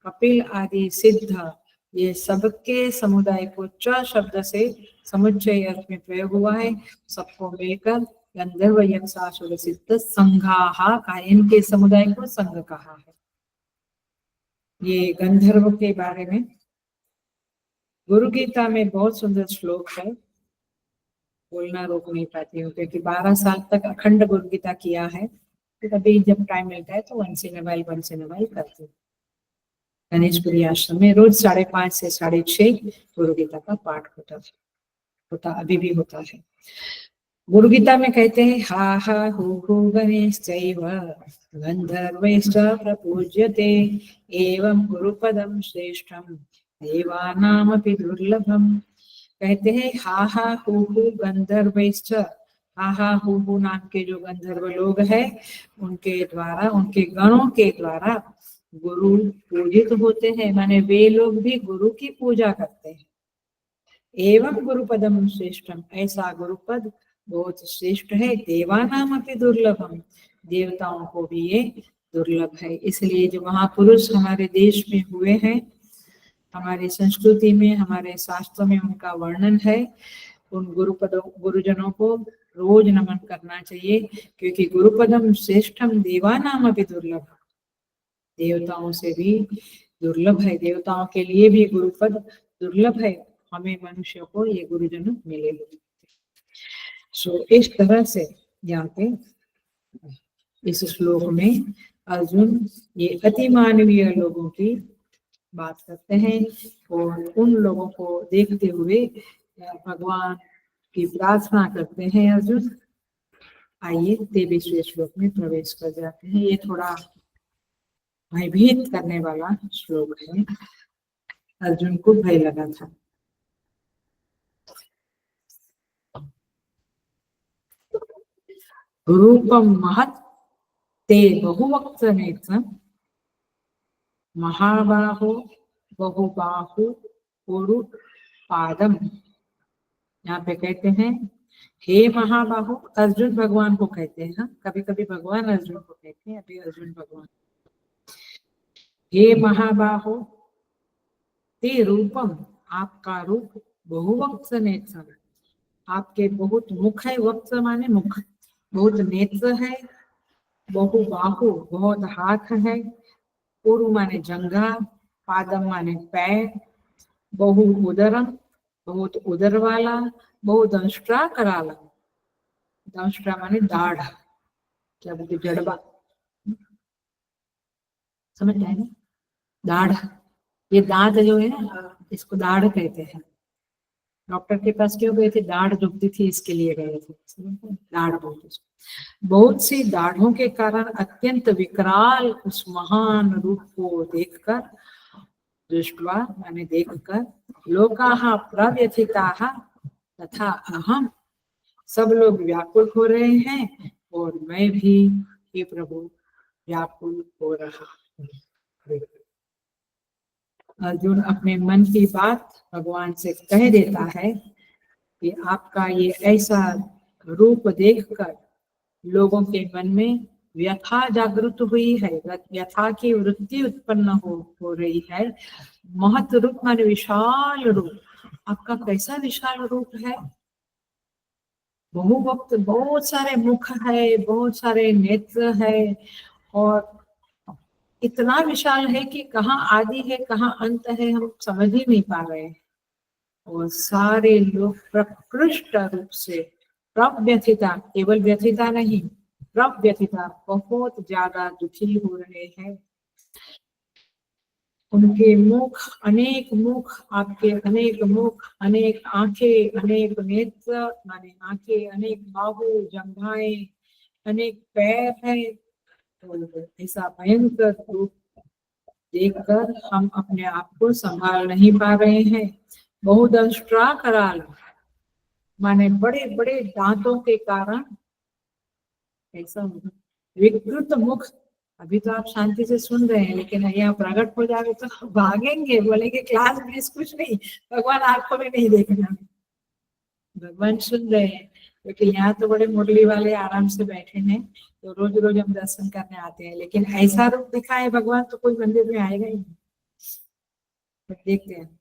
कपिल आदि सिद्ध, ये सबके समुदाय को च शब्द से समुच्चय अर्थ में प्रयोग हुआ है। सबको मिलकर गंधर्व, यक्ष, असुर, सिद्ध संघाहा का, इनके समुदाय को संघ कहा है। ये गंधर्व के बारे में गुरु गीता में बहुत सुंदर श्लोक है। बोलना रोक नहीं पाती हूँ क्योंकि 12 साल तक अखंड गुरु गीता किया है। तो कभी जब टाइम मिलता है तो वंस इन अ वाइल करती हूँ। गणेशपुरी आश्रम में रोज 5:30 से 6:30 गुरु गीता का पाठ होता अभी भी होता है। गुरु गीता में कहते हैं हा हा हु गणेशैव गंधर्वैश्च प्रपूज्यते एवं गुरुपदम श्रेष्ठम देवानामपि दुर्लभम। कहते हैं हा हा हु गंधर्वैश्च, हा हा हु नाम के जो गंधर्व लोग हैं उनके द्वारा, उनके गणों के द्वारा गुरु पूजित होते हैं। माने वे लोग भी गुरु की पूजा करते हैं। एवं गुरुपदम श्रेष्ठम, ऐसा गुरुपद बहुत श्रेष्ठ है। देवानाम अपि दुर्लभम, देवताओं को भी ये दुर्लभ है। इसलिए जो महापुरुष हमारे देश में हुए हैं, हमारी संस्कृति में, हमारे शास्त्रों में उनका वर्णन है। उन गुरुजनों को रोज नमन करना चाहिए क्योंकि गुरुपदम श्रेष्ठम देवानाम अपि दुर्लभ, देवताओं से भी दुर्लभ है। देवताओं के लिए भी गुरुपद दुर्लभ है। हमें मनुष्य को ये गुरुजन मिले हुए। सो इस तरह से यहाँ पे इस श्लोक में अर्जुन ये अति मानवीय लोगों की बात करते हैं और उन लोगों को देखते हुए भगवान की प्रार्थना करते हैं। अर्जुन, आइए 23वें श्लोक में प्रवेश कर जाते हैं। ये थोड़ा भयभीत करने वाला श्लोक है। अर्जुन को भय लगा था। रूपम महत् ते बहुवक्त्र नेत्रम महाबाहो बहुबाहु पुरु पादम। यहाँ पे कहते हैं हे महाबाहु, अर्जुन भगवान को कहते हैं। हाँ, कभी कभी भगवान अर्जुन को कहते हैं, अभी अर्जुन भगवान। हे महाबाहो ते रूपम, आपका रूप, बहुवक्त्र नेत्रम, आपके बहुत मुख है, वक्त माने मुख, बहुत नेत्र है, बहु बाहु बहुत हाथ है, उरु माने जंघा, पादम माने पैर, बहु उदरम बहुत उदर वाला, बहु दंष्ट्रा कराला, दंष्ट्रा माने दाढ़, क्या बोलते जड़बा, समझ रहे हैं ना? दाढ़, ये दांत जो है ना, इसको दाढ़ कहते हैं। डॉक्टर के पास क्यों गए थे? दाढ़ दुखती थी इसके लिए गए थे, दाढ़ बोलते। बहुत सी दाढ़ों के कारण अत्यंत विकराल उस महान रूप को देखकर, दृष्टवा माने देखकर, लोकाः प्रव्यथिताः तथा अहम, सब लोग व्याकुल हो रहे हैं और मैं भी, हे प्रभु, व्याकुल हो रहा हूं। अर्जुन अपने मन की बात भगवान से कह देता है कि आपका ये ऐसा रूप देखकर लोगों के मन में व्यथा जागृत हुई है, व्यथा की वृत्ति उत्पन्न हो रही है। महत रूप माने विशाल रूप, आपका कैसा विशाल रूप है, बहुवक्त, बहुत सारे मुख है, बहुत सारे नेत्र है, और इतना विशाल है कि कहाँ आदि है कहाँ अंत है हम समझ ही नहीं पा रहे हैं। और सारे लोग प्रकृष्ट रूप से प्रव्यथिता, केवल व्यथिता नहीं, प्रव्यथिता, बहुत ज्यादा दुखी हो रहे हैं। उनके मुख, अनेक मुख, आपके अनेक मुख, अनेक आंखें, अनेक नेत्र माने आंखें, अनेक बाहु, जंघाएं, अनेक पैर है। तो ऐसा भयंकर रूप देखकर हम अपने आप को संभाल नहीं पा रहे हैं। बहुदंष्ट्रा कराल माने बड़े बड़े दांतों के कारण, ऐसा विकृत मुख। अभी तो आप शांति से सुन रहे हैं, लेकिन यहाँ प्रकट हो जाए तो भागेंगे, बोलेंगे क्लास मिस, कुछ नहीं, भगवान आंखों में नहीं देखना। भगवान सुन रहे हैं, क्योंकि यहाँ तो बड़े मुरली वाले आराम से बैठे हैं, तो रोज रोज हम दर्शन करने आते हैं, लेकिन ऐसा रूप दिखाए भगवान तो कोई मंदिर में आएगा ही नहीं। तो देखते हैं।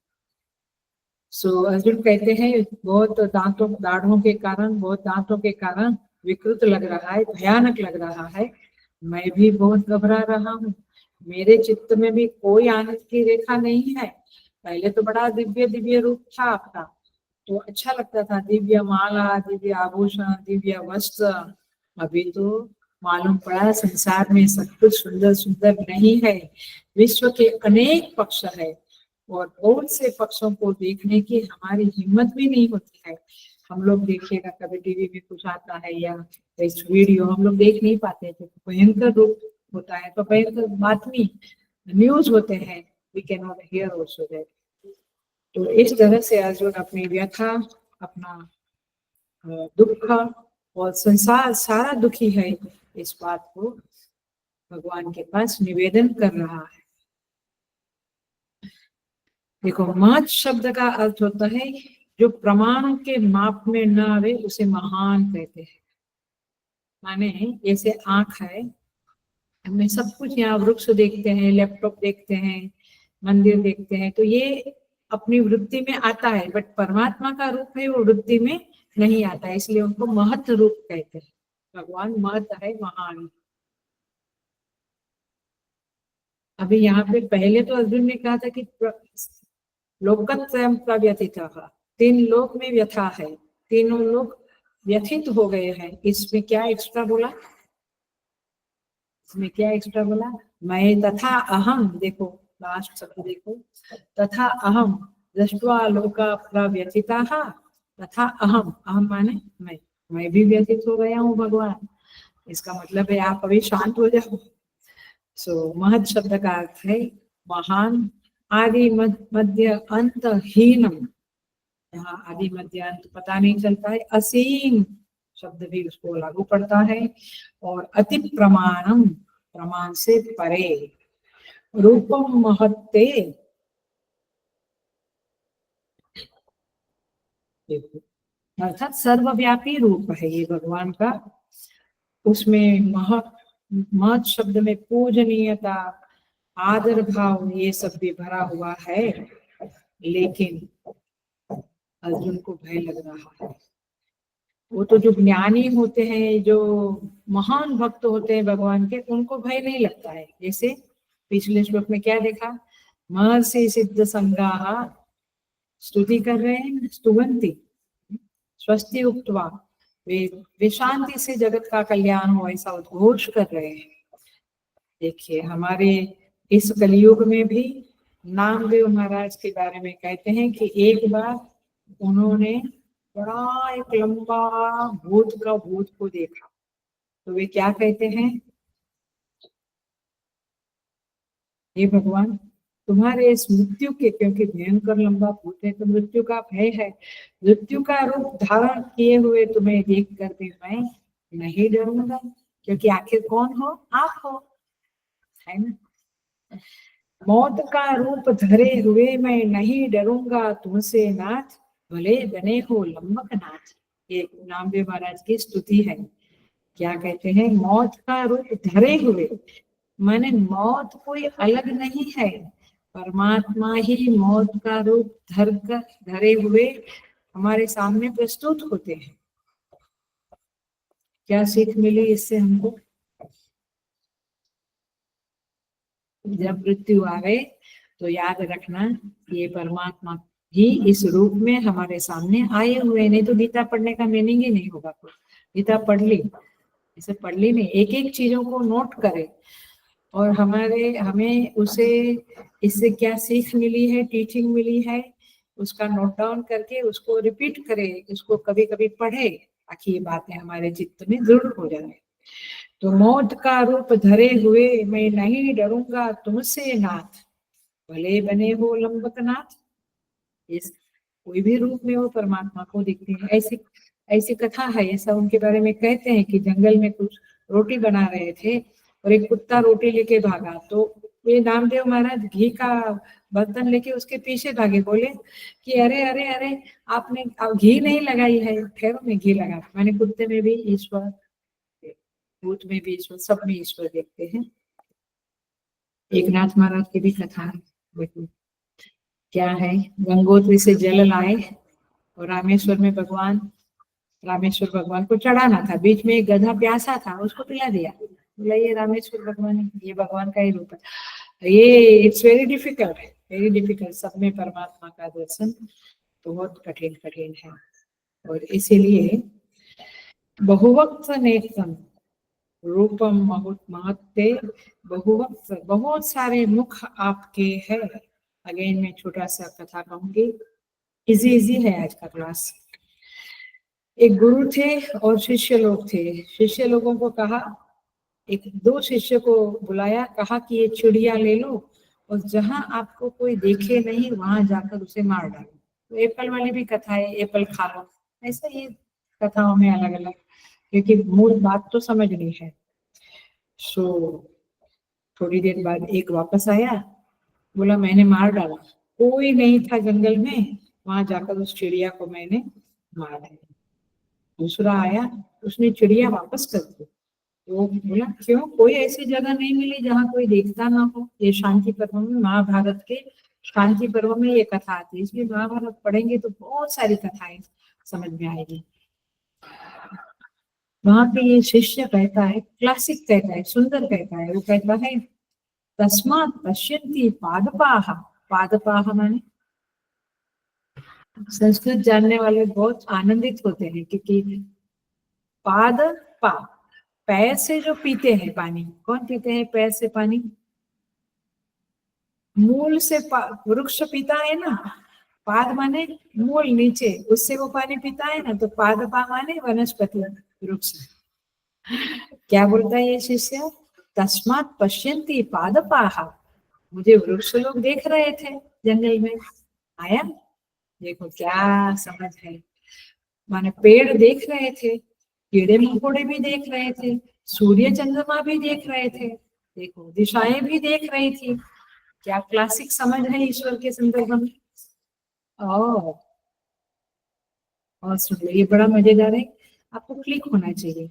सो अर्जुन कहते हैं बहुत दांतों, दाढ़ों के कारण, बहुत दांतों के कारण विकृत लग रहा है, भयानक लग रहा है। मैं भी बहुत घबरा रहा हूँ, मेरे चित्त में भी कोई आनंद की रेखा नहीं है। पहले तो बड़ा दिव्य दिव्य रूप था आपका, तो अच्छा लगता था, दिव्य माला, दिव्य आभूषण, दिव्य वस्त्र। अभी तो मालूम पड़ा संसार में सब कुछ सुंदर सुंदर नहीं है। विश्व के अनेक पक्ष है, और बहुत से पक्षों को देखने की हमारी हिम्मत भी नहीं होती है। हम लोग देखिएगा कभी टीवी में कुछ आता है या इस वीडियो हम लोग देख नहीं पाते थे, भयंकर रूप होता है, तो भयंकर बातमी न्यूज होते हैं, we can not hear also that. तो इस तरह से अर्जुन अपनी व्यथा, अपना दुख, और संसार सारा दुखी है, इस बात को भगवान के पास निवेदन कर रहा है। देखो, महत शब्द का अर्थ होता है जो प्रमाण के माप में न आवे उसे महान कहते हैं। माने जैसे आंख है, हमें सब कुछ, यहाँ वृक्ष देखते हैं, लैपटॉप देखते हैं, मंदिर देखते हैं, तो ये अपनी वृत्ति में आता है, बट परमात्मा का रूप है वो वृत्ति में नहीं आता है, इसलिए उनको महत रूप कहते हैं। भगवान महत है, महान। अभी यहाँ पे पहले तो अर्जुन ने कहा था कि लोकत्रयं प्रव्यथितः, तीन लोक में व्यथा है, तीनों लोग व्यथित हो गए हैं। इसमें क्या एक्स्ट्रा बोला, इसमें क्या एक्स्ट्रा बोला, मैं तथा अहम, देखो लास्ट शब्द देखो, तथा अहम दृष्ट्वा लोका प्रव्यथिताः तथा अहम, अहम माने मैं भी व्यथित हो गया हूँ भगवान। इसका मतलब है आप अभी शांत हो जाओ। सो महत शब्द का अर्थ है महान, आदि मध्य अंत हीनम, यहाँ आदि मध्य अंत पता नहीं चलता है, असीम शब्द भी उसको लागू पड़ता है, और अति प्रमाणम, प्रमाण से परे, रूपम महत्ते, अर्थात सर्वव्यापी रूप है ये भगवान का। उसमें महत शब्द में पूजनीयता, आदर भाव, ये सब भी भरा हुआ है, लेकिन अर्जुन को भय लग रहा है। वो तो जो ज्ञानी होते हैं, जो महान भक्त होते हैं भगवान के, उनको भय नहीं लगता है। जैसे पिछले श्लोक में क्या देखा, महर्षि सिद्ध संगाहा स्तुति कर रहे हैं, स्तुवंती स्वस्ति उक्त्वा, वे शांति से जगत का कल्याण हो ऐसा उद्घोष कर रहे हैं। देखिए हमारे इस कलयुग में भी नामदेव महाराज के बारे में कहते हैं कि एक बार उन्होंने बड़ा एक लंबा भूत को देखा। तो वे क्या कहते हैं, हे भगवान तुम्हारे इस मृत्यु के, क्योंकि भयंकर लंबा भूत है तो मृत्यु का भय है, मृत्यु का रूप धारण किए हुए तुम्हें देख कर भी मैं नहीं डरूंगा, क्योंकि आखिर कौन हो, आप हो, है ना। मौत का रूप धरे हुए मैं नहीं डरूंगा तुमसे नाथ, भले बने हो लंबक नाथ। ये नामदेव महाराज की स्तुति है। क्या कहते हैं, मौत का रूप धरे हुए, माने मौत कोई अलग नहीं है, परमात्मा ही मौत का रूप धरे हुए हमारे सामने प्रस्तुत होते हैं। क्या सीख मिली इससे हमको, जब मृत्यु आवे तो याद रखना ये परमात्मा ही इस रूप में हमारे सामने आए हुए, नहीं तो गीता पढ़ने का मीनिंग ही नहीं होगा। गीता पढ़ ली, इसे पढ़ ली नहीं, एक एक चीजों को नोट करे और हमें उसे इससे क्या सीख मिली है, टीचिंग मिली है, उसका नोट डाउन करके उसको रिपीट करे, उसको कभी कभी पढ़े, ताकि ये बातें हमारे चित्त में दृढ़ हो जाए। तो मौत का रूप धरे हुए मैं नहीं डरूंगा तुमसे नाथ, भले बने हो लंबक नाथ। इस कोई भी रूप में वो परमात्मा को दिखते हैं। ऐसी ऐसी कथा है, ऐसा उनके बारे में कहते हैं कि जंगल में कुछ रोटी बना रहे थे और एक कुत्ता रोटी लेके भागा, तो ये नामदेव महाराज घी का बर्तन लेके उसके पीछे भागे, बोले कि अरे अरे अरे आपने घी नहीं लगाई है, ठहरो में घी लगा। मैंने कुत्ते में भी ईश्वर, भूत में भी ईश्वर, सब में ईश्वर देखते हैं। एक नाथ महाराज की भी कथा है, देखो क्या है, गंगोत्री से जल लाए और रामेश्वर भगवान को चढ़ाना था, बीच में एक गधा प्यासा था, उसको पिला दिया, बोला ये रामेश्वर भगवान है, ये भगवान का ही रूप है। ये इट्स वेरी डिफिकल्ट, सब में परमात्मा का दर्शन तो बहुत कठिन है। और इसीलिए बहुवक्त नेत्रम रूपम महत्ते बहुवक्त, बहुत सारे मुख आपके है। अगेन मैं छोटा सा कथा कहूंगी, इजी है आज का क्लास। एक गुरु थे और शिष्य लोग थे। शिष्य लोगों को कहा, एक दो शिष्य को बुलाया, कहा कि ये चिड़िया ले लो और जहां आपको कोई देखे नहीं वहां जाकर उसे मार डालो। तो एप्पल वाली भी कथा है, एप्पल खा लो, ऐसा ये कथाओं में अलग अलग, क्योंकि मूल बात तो समझनी है। सो थोड़ी देर बाद एक वापस आया, बोला मैंने मार डाला, कोई नहीं था जंगल में, वहां जाकर उस चिड़िया को मैंने मार दिया। दूसरा आया, उसने चिड़िया वापस कर दी। तो बोला क्यों, कोई ऐसी जगह नहीं मिली जहाँ कोई देखता ना हो। ये शांति पर्व में, महाभारत के शांति पर्व में ये कथा आती है, इसलिए महाभारत पढ़ेंगे तो बहुत सारी कथाएं समझ में आएगी। वहां पे ये शिष्य कहता है, क्लासिक कहता है, सुंदर कहता है, वो कहता है तस्मात् पश्यन्ति पादपाः, पादपाः माने, संस्कृत जानने वाले बहुत आनंदित होते हैं, क्योंकि पाद पा, पैर से जो पीते हैं पानी, कौन पीते हैं पैर से पानी, मूल से वृक्ष पीता है ना, पाद माने मूल नीचे, उससे वो पानी पीता है ना, तो पाद पा माने वनस्पति वृक्ष। क्या बोलता है ये शिष्य, तस्मात् पश्यन्ति पादपाः, मुझे वृक्ष लोग देख रहे थे जंगल में, आया, देखो क्या समझ है, माने पेड़ देख रहे थे, कीड़े मकोड़े भी देख रहे थे, सूर्य चंद्रमा भी देख रहे थे, देखो दिशाएं भी देख रही थी। क्या क्लासिक समझ है ईश्वर के संदर्भ में। और सुन ये बड़ा मजेदार है, आपको क्लिक होना चाहिए,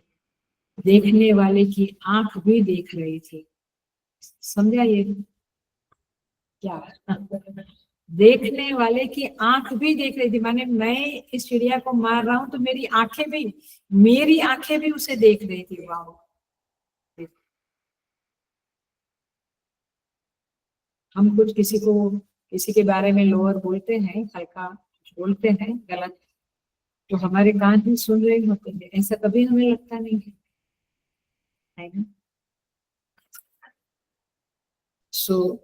देखने वाले की आंख भी देख रही थी, समझा ये क्या देखने वाले की आंख भी देख रही थी, माने मैं इस चिड़िया को मार रहा हूं तो मेरी आंखें भी उसे देख रही थी। वाह! हम कुछ किसी के बारे में लोअर बोलते हैं, हल्का बोलते हैं गलत, तो हमारे कान ही सुन रहे होते हैं, ऐसा कभी हमें लगता नहीं है ना।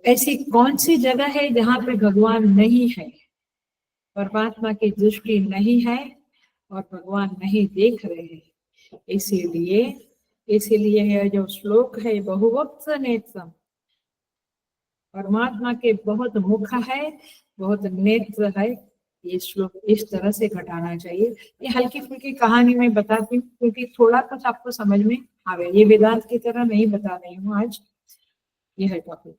ऐसी कौन सी जगह है जहाँ पे भगवान नहीं है, परमात्मा की दृष्टि नहीं है और भगवान नहीं देख रहे हैं। इसीलिए इसीलिए यह जो श्लोक है, बहुवक्त्र नेत्रम, परमात्मा के बहुत मुख है, बहुत नेत्र है, ये श्लोक इस तरह से घटाना चाहिए। ये हल्की फुल्की कहानी में बताती हूँ क्योंकि थोड़ा कुछ आपको समझ में आवे, ये वेदांत की तरह नहीं बता रही हूँ आज। ये है टॉपिक।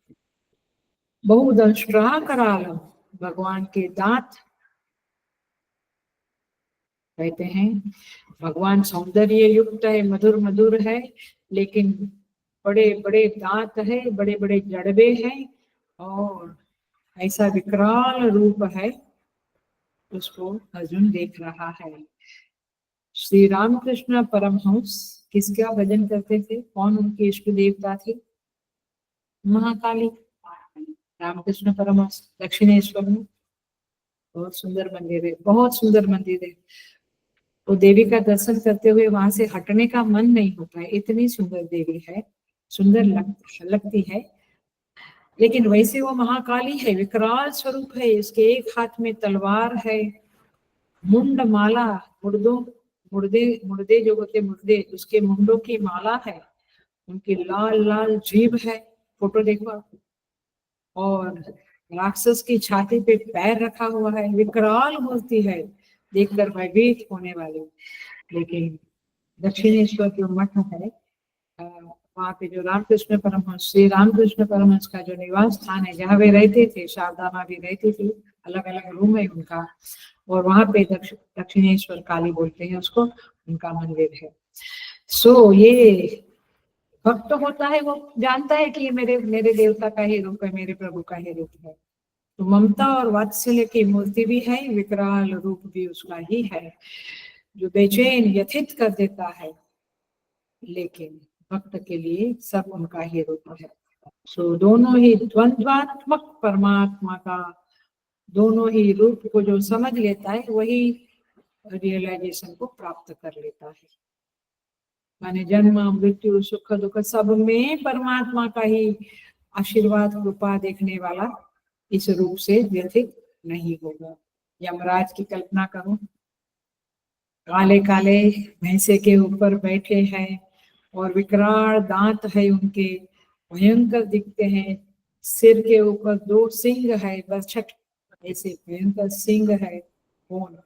बहुदंष्ट्रा करालम, भगवान के दांत, कहते हैं भगवान सौंदर्य युक्त है, मधुर मधुर है, लेकिन बड़े बड़े दांत है, बड़े बड़े जड़बे हैं, और ऐसा विकराल रूप है, उसको अर्जुन देख रहा है। श्री रामकृष्ण परमहंस किसका भजन करते थे, कौन उनके इष्ट देवता थे? महाकाली। रामकृष्ण परमहंस दक्षिणेश्वर में बहुत सुंदर मंदिर है, बहुत सुंदर मंदिर है। तो देवी का दर्शन करते हुए वहां से हटने का मन नहीं होता है, इतनी सुंदर देवी है, सुंदर लगती है। लेकिन वैसे वो महाकाली है, विकराल स्वरूप है, इसके एक हाथ में तलवार है, मुंड माला, मुर्दों मुर्दे मुर्दे जो होते मुर्दे, उसके मुंडों की माला है, उनकी लाल लाल जीभ है, फोटो देखो आप, और राक्षस की छाती पे पैर रखा हुआ है, विकराल मूर्ति है, देखकर भयभीत होने वाली। लेकिन दक्षिणेश्वर जो मठ है, वहाँ पे जो रामकृष्ण परमहंस, श्री रामकृष्ण परमहंस का जो निवास स्थान है, जहाँ वे रहते थे, शारदा माँ भी रहती थी, अलग अलग रूम है उनका, और वहाँ पे दक्षिणेश्वर काली बोलते हैं उसको, उनका मंदिर है। ये भक्त होता है, वो जानता है कि ये मेरे मेरे देवता का ही रूप है, मेरे प्रभु का ही रूप है। तो ममता और वात्सल्य की मूर्ति भी है, विकराल रूप भी उसका ही है, जो बेचैन व्यथित कर देता है, लेकिन भक्त के लिए सब उनका ही रूप है। दोनों ही द्वंद्वात्मक परमात्मा का, दोनों ही रूप को जो समझ लेता है वही रियलाइजेशन को प्राप्त कर लेता है। माने जन्म मृत्यु सुख दुख सब में परमात्मा का ही आशीर्वाद कृपा देखने वाला इस रूप से व्यथित नहीं होगा। यमराज की कल्पना करो, काले काले भैंसे के ऊपर बैठे हैं और विकराल दांत है उनके, भयंकर दिखते हैं, सिर के ऊपर 2 सिंह है, बरछट ऐसे भयंकर सिंह है, कौन,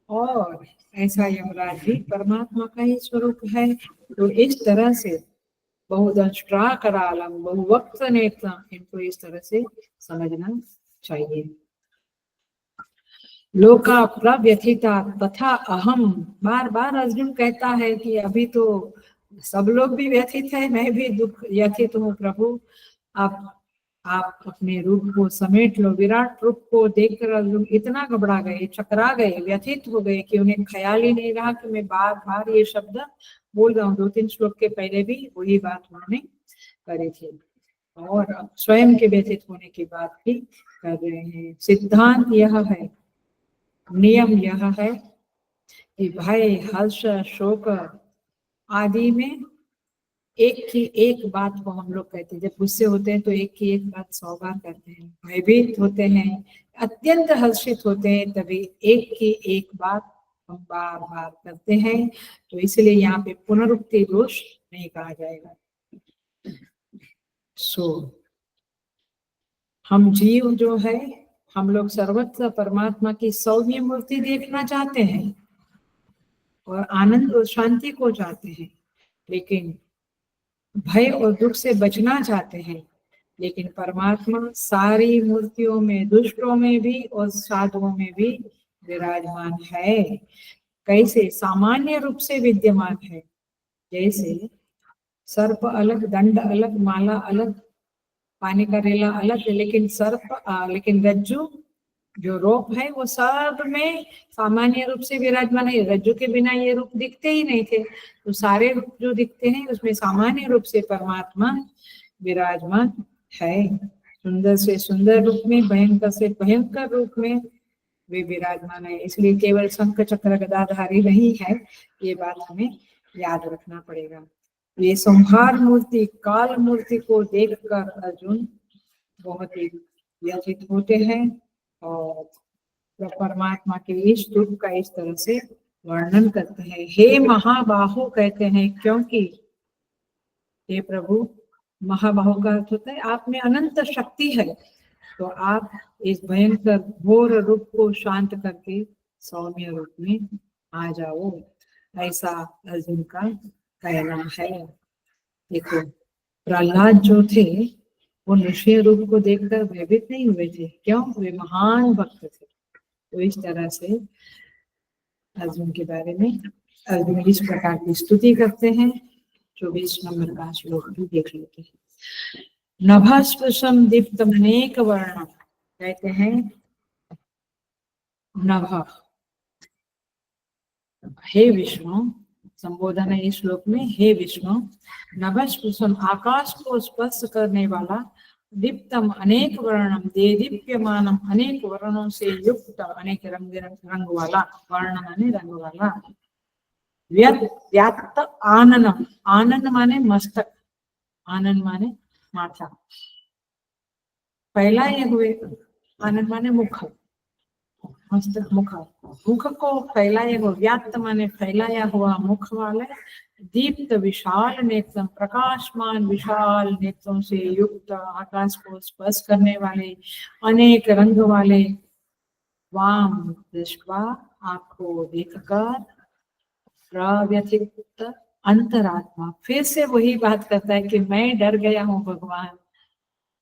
और ऐसा यमराज भी परमात्मा का ही स्वरूप है। तो इस तरह से बहुदंष्ट्रा करालम बहुवक्त्र नेत्र, इनको इस तरह से समझना चाहिए। लोका प्रव्यथिता तथा अहम, बार बार अर्जुन कहता है कि अभी तो सब लोग भी व्यथित है, मैं भी दुख व्यथित हूँ प्रभु, आप अपने रूप को समेट लो। विराट रूप को देखकर अर्जुन इतना घबरा गए, चकरा गए, व्यथित हो गए कि उन्हें ख्याल ही नहीं रहा कि मैं बार बार ये शब्द बोल रहा हूँ। 2-3 श्लोक के पहले भी वही बात उन्होंने करी थी, और स्वयं के व्यथित होने की बात भी कर रहे हैं। सिद्धांत यह है, नियम यह है कि भय हर्ष शोक आदि में एक की एक बात को हम लोग कहते हैं, जब गुस्से होते हैं तो एक की एक बात 100 बार करते हैं, भयभीत होते हैं, अत्यंत हर्षित होते हैं, तभी एक की एक बात हम बार बार करते हैं। तो इसलिए यहाँ पे पुनरुक्ति दोष नहीं कहा जाएगा। हम जीव जो है, हम लोग सर्वत्र परमात्मा की सौम्य मूर्ति देखना चाहते हैं और आनंद और शांति को चाहते हैं, लेकिन भय और दुख से बचना चाहते हैं। लेकिन परमात्मा सारी मूर्तियों में, दुष्टों में भी और साधुओं में भी विराजमान है। कैसे? सामान्य रूप से विद्यमान है, जैसे सर्प अलग, दंड अलग, माला अलग, पानी का रेला अलग है, लेकिन लेकिन रज्जु जो रूप है वो सब में सामान्य रूप से विराजमान है। रज्जु के बिना ये रूप दिखते ही नहीं थे, तो सारे रूप जो दिखते हैं उसमें सामान्य रूप से परमात्मा विराजमान है। सुंदर से सुंदर रूप में, भयंकर से भयंकर रूप में वे विराजमान है। इसलिए केवल शंख चक्र गदाधारी नहीं है, ये बात हमें याद रखना पड़ेगा। ये संहार मूर्ति, काल मूर्ति को देखकर अर्जुन बहुत ही व्यथित होते हैं और परमात्मा के इस रूप का इस तरह से वर्णन करते हैं। हे महाबाहु कहते हैं, क्योंकि हे प्रभु, महाबाहु का अर्थ होता है आप में अनंत शक्ति है, तो आप इस भयंकर घोर रूप को शांत करके सौम्य रूप में आ जाओ, ऐसा अर्जुन का कहना है। देखो, प्रहलाद जो थे वो नृसिंह रूप को देखकर भयभीत नहीं हुए थे, क्यों? वे महान भक्त थे। तो इस तरह से अर्जुन के बारे में अर्जुन इस प्रकार की स्तुति करते हैं। 24 नंबर का श्लोक भी देख लेते हैं। नभस्पृशम दीप्तम अनेक वर्णम कहते हैं, नभ, हे विष्णु, संबोधन है इस श्लोक में, हे विष्णु, नभस्पृशम आकाश को स्पर्श करने वाला, दीप्तम अनेक वर्णम देदीप्यमानम अनेक वर्णों से युक्त, अनेक रंग वाला, वर्ण माने रंग वाला, व्याप्त आननम, आनन माने मस्तक, आनन माने माथा, फैलाए हुए, आनंद माने मुख, मस्तक मुख, मुख को फैलाए हुआ, व्याप्त माने फैलाया हुआ मुख वाले, दीप्त विशाल नेत्र, प्रकाशमान विशाल नेत्रों से युक्त, आकाश को स्पर्श करने वाले, अनेक रंग वाले, वाम दृष्ट्वा, आपको देखकर, प्रव्यथित अंतरात्मा, फिर से वही बात करता है कि मैं डर गया हूँ भगवान,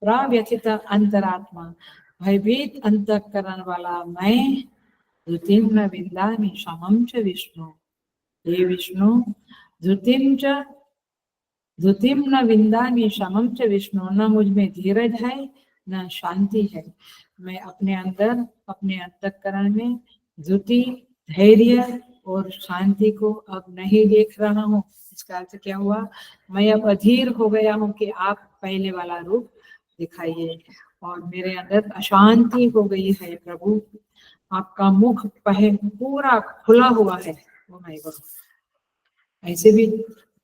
प्रव्यथित अंतरात्मा, भयभीत अंतःकरण वाला मैं, धृतिम न विंदामि शमं च विष्णु, हे विष्णु, धृतिम न विंदामि शमं च विष्णु, न मुझ में धीरज है न शांति है, मैं अपने अंदर, अपने अंतःकरण में धृति, धैर्य और शांति को अब नहीं देख रहा हूँ। इसका अर्थ क्या हुआ? मैं अब अधीर हो गया हूँ कि आप पहले वाला रूप दिखाइए, और मेरे अंदर अशांति हो गई है प्रभु, आपका मुख पूरा खुला हुआ है। ओ माय गॉड, ऐसे भी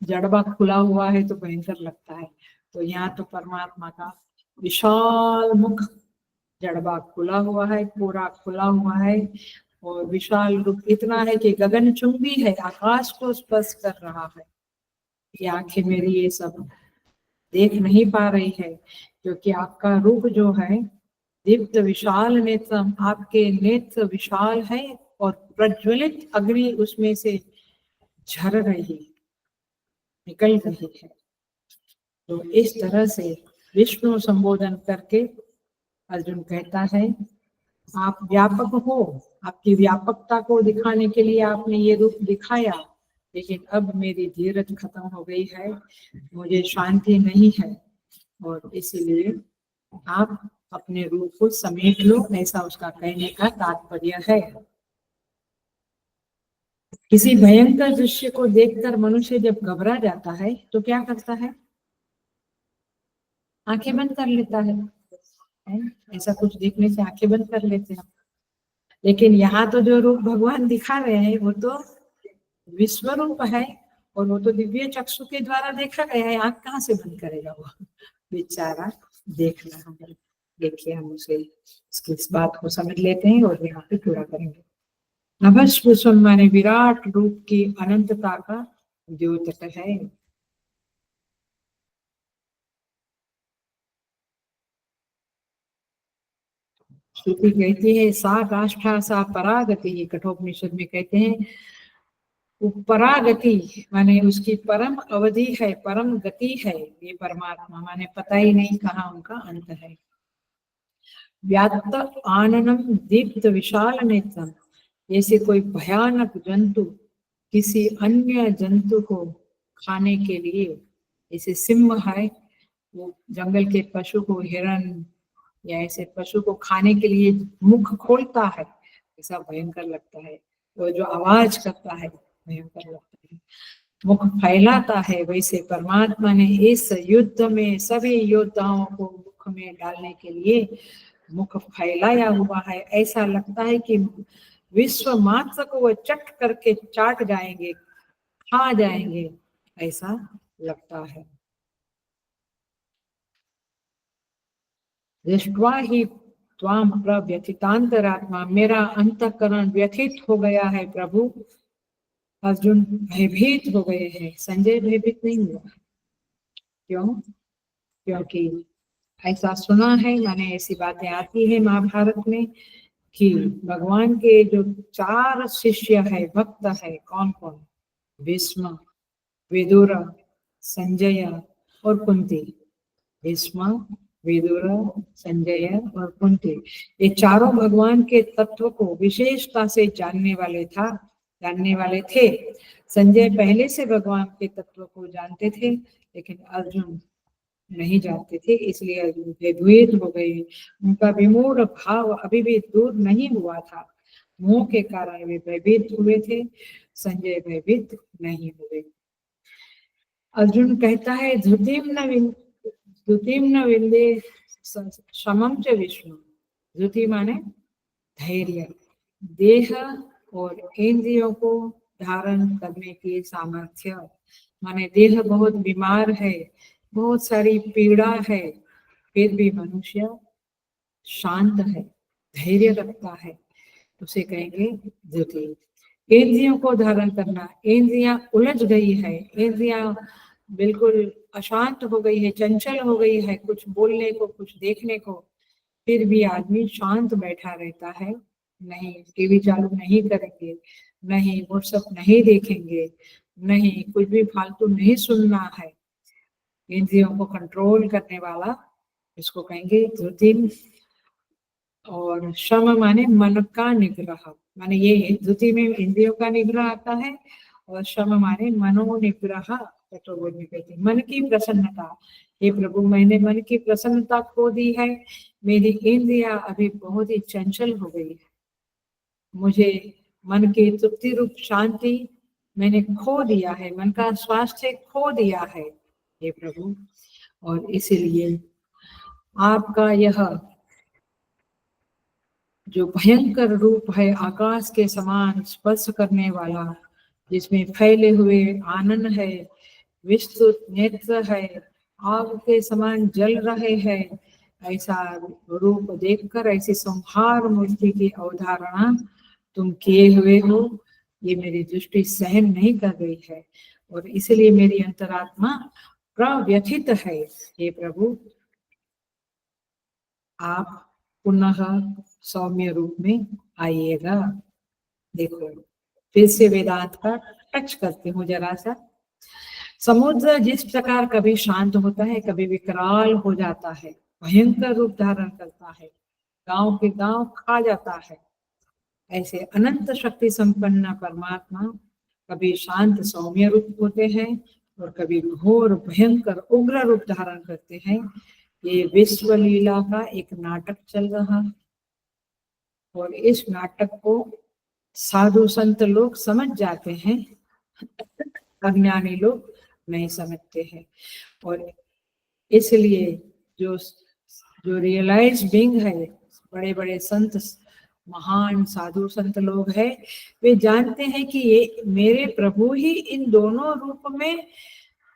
जड़बा खुला हुआ है तो भयंकर लगता है, तो यहाँ तो परमात्मा का विशाल मुख, जड़बा खुला हुआ है, पूरा खुला हुआ है, और विशाल रूप इतना है कि गगनचुंबी है, आकाश को स्पर्श कर रहा है। ये आंखें मेरी ये सब देख नहीं पा रही है, क्योंकि आपका रूप जो है दीप्त विशाल नेत्र, आपके नेत्र विशाल है और प्रज्वलित अग्नि उसमें से झर रही, निकल रही है। तो इस तरह से विष्णु संबोधन करके अर्जुन कहता है, आप व्यापक हो, आपकी व्यापकता को दिखाने के लिए आपने ये रूप दिखाया, लेकिन अब मेरी धीरज खत्म हो गई है, मुझे शांति नहीं है, और इसीलिए आप अपने रूप को समेट लो, ऐसा उसका कहने का तात्पर्य है। किसी भयंकर दृश्य को देखकर मनुष्य जब घबरा जाता है तो क्या करता है? आंखें बंद कर लेता है, ऐसा कुछ देखने से आंखें बंद कर लेते हैं। लेकिन यहाँ तो जो रूप भगवान दिखा रहे हैं वो तो विश्व रूप है, और वो तो दिव्य चक्षु के द्वारा देखा गया है, आंख कहाँ से बंद करेगा वो बेचारा, देखना हमें। देखिए, हम उसे इसकी इस बात को समझ लेते हैं और यहाँ पे पूरा करेंगे। नभस्पृशम माने विराट रूप की अनंतता का द्योतक है। श्रुति कहती है सा काष्ठा सा परागति, कठोपनिषद में कहते हैं परागति माने उसकी परम अवधि है, परम गति है ये परमात्मा, माने पता ही नहीं कहाँ उनका अंत है। व्याप्त आननम दीप्त विशाल नेत्रम, जैसे कोई भयानक जंतु किसी अन्य जंतु को खाने के लिए, जैसे सिंह है वो जंगल के पशु को, हिरन या ऐसे पशु को खाने के लिए मुख खोलता है, ऐसा भयंकर लगता है। वो जो आवाज करता है भयंकर लगता है, मुख फैलाता है। वैसे परमात्मा ने इस युद्ध में सभी योद्धाओं को मुख में डालने के लिए मुख फैलाया हुआ है। ऐसा लगता है कि विश्व मात्र को वो चट करके चाट जाएंगे, खा जाएंगे, ऐसा लगता है। दृष्ट्वा ही त्वाम प्रव्यथितांतरात्मा, मेरा अंतःकरण व्यथित हो गया है प्रभु। अर्जुन भयभीत हो गए हैं, संजय भयभीत नहीं हुआ। क्यों? क्योंकि ऐसा सुना है, माने ऐसी बातें आती है महाभारत में कि भगवान के जो 4 शिष्य है, भक्त है, कौन कौन? भीष्म, विदुर, संजय और कुंती। भीष्म, विदुर, संजय और कुंती, ये चारों भगवान के तत्व को विशेषता से जानने वाले थे। संजय पहले से भगवान के तत्व को जानते थे, लेकिन अर्जुन नहीं जानते थे, इसलिए अर्जुन भयभीत हो गए। उनका विमूढ़ भाव अभी भी दूर नहीं हुआ था, मोह के कारण वे भयभीत हुए थे। संजय भयभीत नहीं हुए। अर्जुन कहता है धृतिम न विंदे समम च विष्णु। धृति माने धैर्य, देह और इंद्रियों को धारण करने की सामर्थ्य। माने देह बहुत बीमार है, बहुत सारी पीड़ा है, फिर भी मनुष्य शांत है, धैर्य रखता है, उसे कहेंगे धृति। इंद्रियों को धारण करना, इंद्रियां उलझ गई है, इंद्रियां बिल्कुल अशांत हो गई है, चंचल हो गई है, कुछ बोलने को, कुछ देखने को, फिर भी आदमी शांत बैठा रहता है। नहीं टीवी चालू नहीं करेंगे, नहीं व्हाट्सएप नहीं देखेंगे, नहीं कुछ भी फालतू नहीं सुनना है। इंद्रियों को कंट्रोल करने वाला, इसको कहेंगे धृति। और शम माने मन का निग्रह, माने ये धृति में इंद्रियों का निग्रह आता है, और शम माने मनोनिग्रह। मन की प्रसन्नता। हे प्रभु, मैंने मन की प्रसन्नता खो दी है, मेरी इंद्रियां अभी बहुत ही चंचल हो गई है, मुझे मन की तृप्ति रूप शांति मैंने खो दिया है, मन का स्वास्थ्य खो दिया है हे प्रभु। और इसीलिए आपका यह जो भयंकर रूप है, आकाश के समान स्पर्श करने वाला, जिसमें फैले हुए आनंद है, विस्तृत नेत्र है, आग के समान जल रहे हैं, ऐसा रूप देखकर, ऐसी संहार मूर्ति की अवधारणा तुम किए हुए हो, ये मेरी दृष्टि सहन नहीं कर रही है, और इसलिए मेरी अंतरात्मा प्रव्यथित है। हे प्रभु, आप पुनः सौम्य रूप में आइएगा। देखो फिर से वेदांत का टच करती हूँ जरा सा। समुद्र जिस प्रकार कभी शांत होता है, कभी विकराल हो जाता है, भयंकर रूप धारण करता है, गांव के गांव खा जाता है, ऐसे अनंत शक्ति संपन्न परमात्मा कभी शांत सौम्य रूप होते हैं और कभी घोर भयंकर उग्र रूप धारण करते हैं। ये विश्व लीला का एक नाटक चल रहा है, और इस नाटक को साधु संत लोग समझ जाते हैं, अज्ञानी लोग नहीं समझते हैं। और इसलिए जो जो रियलाइज बीइंग है, बड़े बड़े संत, महान साधु संत लोग हैं, वे जानते हैं कि ये मेरे प्रभु ही इन दोनों रूप में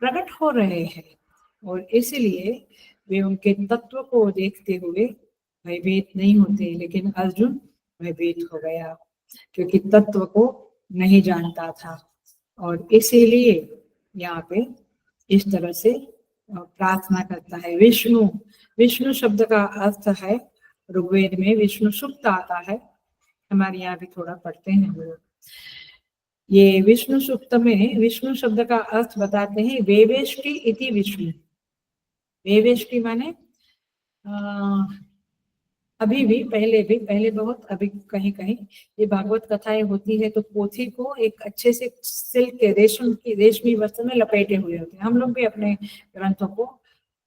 प्रकट हो रहे हैं, और इसलिए वे उनके तत्व को देखते हुए भयभीत नहीं होते। लेकिन अर्जुन भयभीत हो गया, क्योंकि तत्व को नहीं जानता था, और इसीलिए यहाँ पे इस तरह से प्रार्थना करता है। विष्णु, विष्णु शब्द का अर्थ है, ऋग्वेद में विष्णु सूक्त आता है, हमारे यहाँ भी थोड़ा पढ़ते हैं लोग। ये विष्णु सूक्त में विष्णु शब्द का अर्थ बताते हैं, वेवेष्टि इति विष्णु। वेवेष्टि माने अभी भी, पहले बहुत, अभी कहीं कहीं ये भागवत कथाएं होती है तो पोथी को एक अच्छे से सिल्क के रेशमी वस्त्र में लपेटे हुए होते हैं। हम लोग भी अपने ग्रंथों को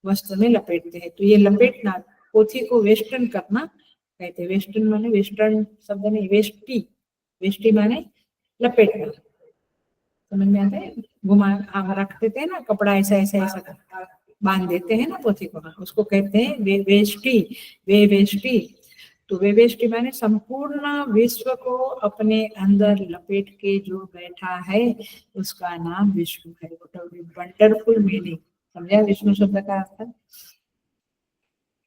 वस्त्र में लपेटते हैं। तो ये लपेटना, पोथी को वेस्टर्न करना कहते हैं। वेस्टर्न माने, वेस्टर्न शब्द नहीं, वेष्टी, वेष्टी माने लपेटना, समझ में आता है? घुमा रख देते हैं ना कपड़ा, ऐसा ऐसा ऐसा बांध देते हैं ना पोथी को, उसको कहते हैं वेष्टी, वे वेष्टी। तो वे वेष्टी माने संपूर्ण विश्व को अपने अंदर लपेट के जो बैठा है उसका नाम विष्णु है। वंडरफुल मीनिंग, समझा विष्णु शब्द का अर्थ?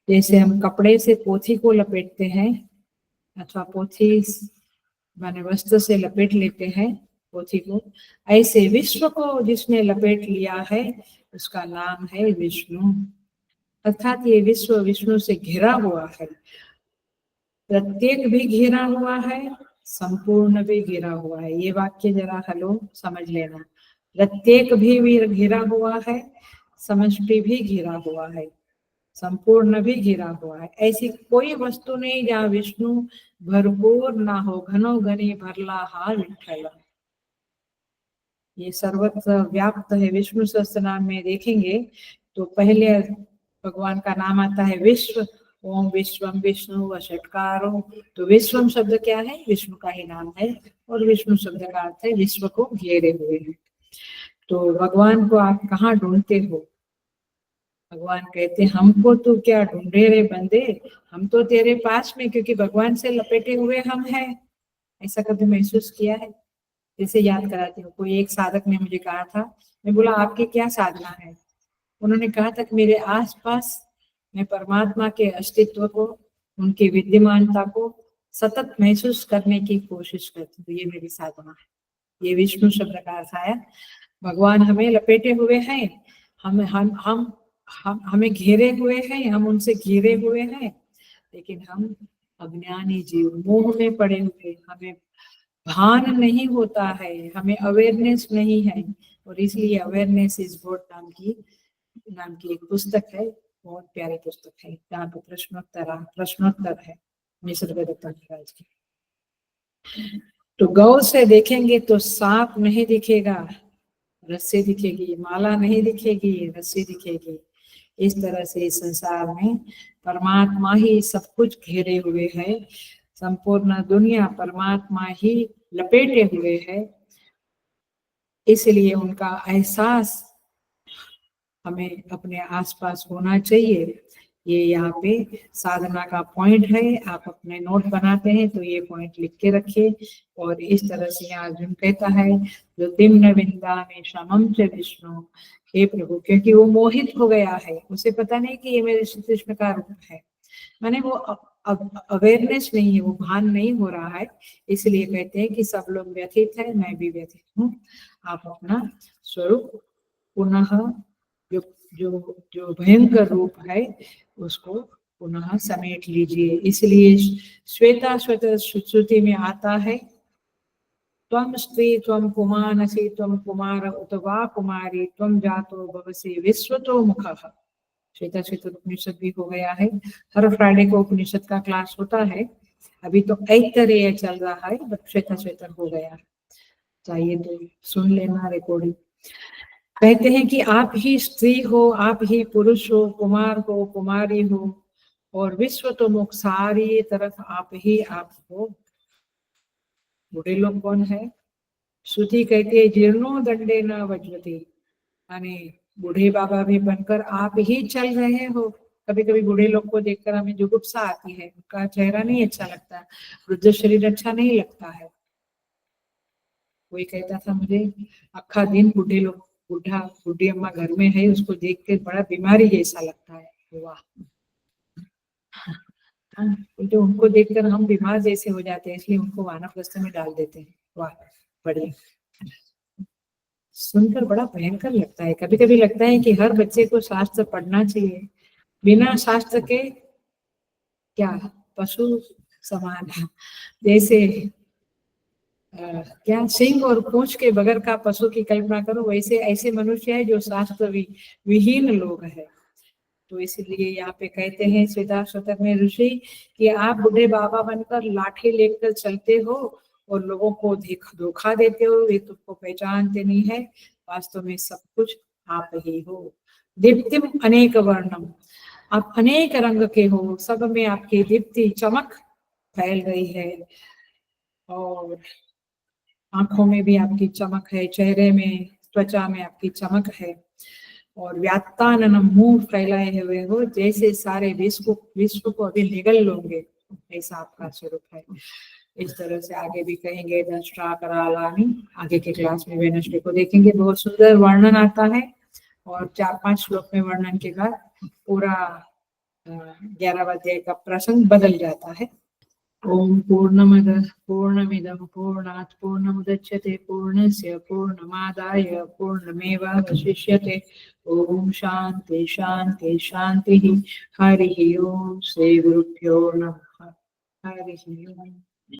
जैसे हम कपड़े से पोथी को लपेटते हैं, अथवा पोथी माने वस्त्र से लपेट लेते हैं पोथी को, ऐसे विश्व को जिसने लपेट लिया है उसका नाम है विष्णु। अर्थात ये विश्व विष्णु से घिरा हुआ है, प्रत्येक भी घिरा हुआ है, संपूर्ण भी घिरा हुआ है। ये वाक्य जरा हेलो समझ लेना, प्रत्येक भी घिरा हुआ है, समष्टि भी घिरा हुआ है, संपूर्ण भी घिरा हुआ है। ऐसी कोई वस्तु नहीं जहाँ विष्णु भरपूर ना हो। घनो घनी भरला हा विठ्ठल, ये सर्वत्र व्याप्त है। विष्णु सहस्त्र नाम में देखेंगे तो पहले भगवान का नाम आता है विश्व, ओम विश्वम विष्णु वषटकारो। तो विश्वम शब्द क्या है? विष्णु का ही नाम है, और विष्णु शब्द का अर्थ है विश्व को घेरे हुए है। तो भगवान को आप कहाँ ढूंढते हो? भगवान कहते हमको तो क्या ढूंढे रे बंदे, हम तो तेरे पास में, क्योंकि भगवान से लपेटे हुए हम हैं। ऐसा कभी महसूस किया है? जैसे याद कराती हूँ, कोई एक साधक ने मुझे कहा था, मैं बोला आपकी क्या साधना है? उन्होंने कहा था कि मेरे आसपास मैं परमात्मा के अस्तित्व को, उनकी विद्यमानता को सतत महसूस करने की कोशिश करती हूँ, ये मेरी साधना है। ये विष्णु शब्द का अर्थ आया, भगवान हमें लपेटे हुए हैं, हम हमें घेरे हुए हैं, हम उनसे घिरे हुए हैं, लेकिन हम अज्ञानी जीव, मोह में पड़े हुए, हमें भान नहीं होता है, हमें अवेयरनेस नहीं है। और इसलिए अवेयरनेस इज गॉड नाम की एक पुस्तक है, बहुत प्यारी पुस्तक है, जहाँ पे प्रश्नोत्तर है निसर्गदत्त महाराज की। तो गौ से देखेंगे तो सांप नहीं दिखेगा, रस्सी दिखेगी, माला नहीं दिखेगी, रस्सी दिखेगी। इस तरह से इस संसार में परमात्मा ही सब कुछ घेरे हुए है, संपूर्ण दुनिया परमात्मा ही लपेटे हुए है। इसलिए उनका एहसास हमें अपने आसपास होना चाहिए। ये यहाँ पे साधना का पॉइंट है। आप अपने नोट बनाते हैं तो ये पॉइंट लिख के रखिए। और इस तरह से यहाँ अर्जुन कहता है जो दिम्न विंदामि शमम च विष्णु, हे प्रभु, क्योंकि वो मोहित हो गया है, उसे पता नहीं कि ये मेरे श्री कृष्ण का रूप है, माने वो अवेयरनेस नहीं है, वो भान नहीं हो रहा है। इसलिए कहते हैं कि सब लोग व्यथित है, मैं भी व्यथित हूँ। आप अपना स्वरूप पुनः जो जो जो भयंकर रूप है उसको पुनः समेट लीजिए। इसलिए श्वेता श्रुति में आता है, त्वं स्त्री त्वं पुमानसि त्वं कुमार उत वा कुमारी त्वं जातो भवसि विश्वतो मुखः। श्वेता उपनिषद भी हो गया है। हर फ्राइडे को उपनिषद का क्लास होता है। अभी तो ऐतरेय चल रहा है, बट श्वेता हो गया। चाहिए तो सुन लेना रिकॉर्डिंग। कहते हैं कि आप ही स्त्री हो, आप ही पुरुष हो, कुमार हो, कुमारी हो, और विश्व तो मुख, सारी तरफ आप ही आप हो। बूढ़े लोग कौन है? श्रुति कहती है जीर्णो दंडे न वज्रति, यानी बूढ़े बाबा भी बनकर आप ही चल रहे हो। कभी कभी बूढ़े लोग को देखकर हमें जुगुप्सा आती है, उनका चेहरा नहीं अच्छा लगता, वृद्ध शरीर अच्छा नहीं लगता है। कोई कहता था मुझे, अक्खा दिन बूढ़े लोग, बूढ़ी अम्मा घर में है, उसको देख के बड़ा बीमारी जैसा लगता है। वाह, तो उनको देखकर हम बीमार जैसे हो जाते हैं, इसलिए उनको वानप्रस्थ में डाल देते हैं। वाह, बढ़िया, सुनकर बड़ा भयंकर लगता है। कभी कभी लगता है कि हर बच्चे को शास्त्र पढ़ना चाहिए, बिना शास्त्र के क्या पशु समान है। जैसे क्या सिंह और पूंछ के बगैर का पशु की कल्पना करो, वैसे ऐसे मनुष्य है जो शास्त्र विहीन लोग है। तो इसलिए यहाँ पे कहते हैं श्वेता शतक में ऋषि कि आप बूढ़े बाबा बनकर लाठी लेकर चलते हो और लोगों को धोखा देते हो, ये तुमको पहचानते नहीं है, वास्तव में सब कुछ आप ही हो। दीप्तिम अनेक वर्णम, आप अनेक रंग के हो, सब में आपकी दीप्ति चमक फैल गई है, और आंखों में भी आपकी चमक है, चेहरे में, त्वचा में आपकी चमक है, और व्यात्तानन मुंह फैलाए हुए हो, जैसे सारे विश्व को अभी निगल लोगे, ऐसा आपका स्वरूप है। इस तरह से आगे भी कहेंगे दंष्ट्रा करालानि, आगे के क्लास में वेनसडे को देखेंगे। बहुत सुंदर वर्णन आता है, और 4-5 श्लोक में वर्णन के बाद पूरा 11 अध्याय का प्रसंग बदल जाता है। ओम पूर्णमदः पूर्णमिदं पूर्णात् पूर्णमुदच्यते पूर्णस्य पूर्णमादाय पूर्णमेवावशिष्यते। ओम शांति शांति शांति। हरि ओम। श्री गुरुभ्यो नमः। हरि ओम।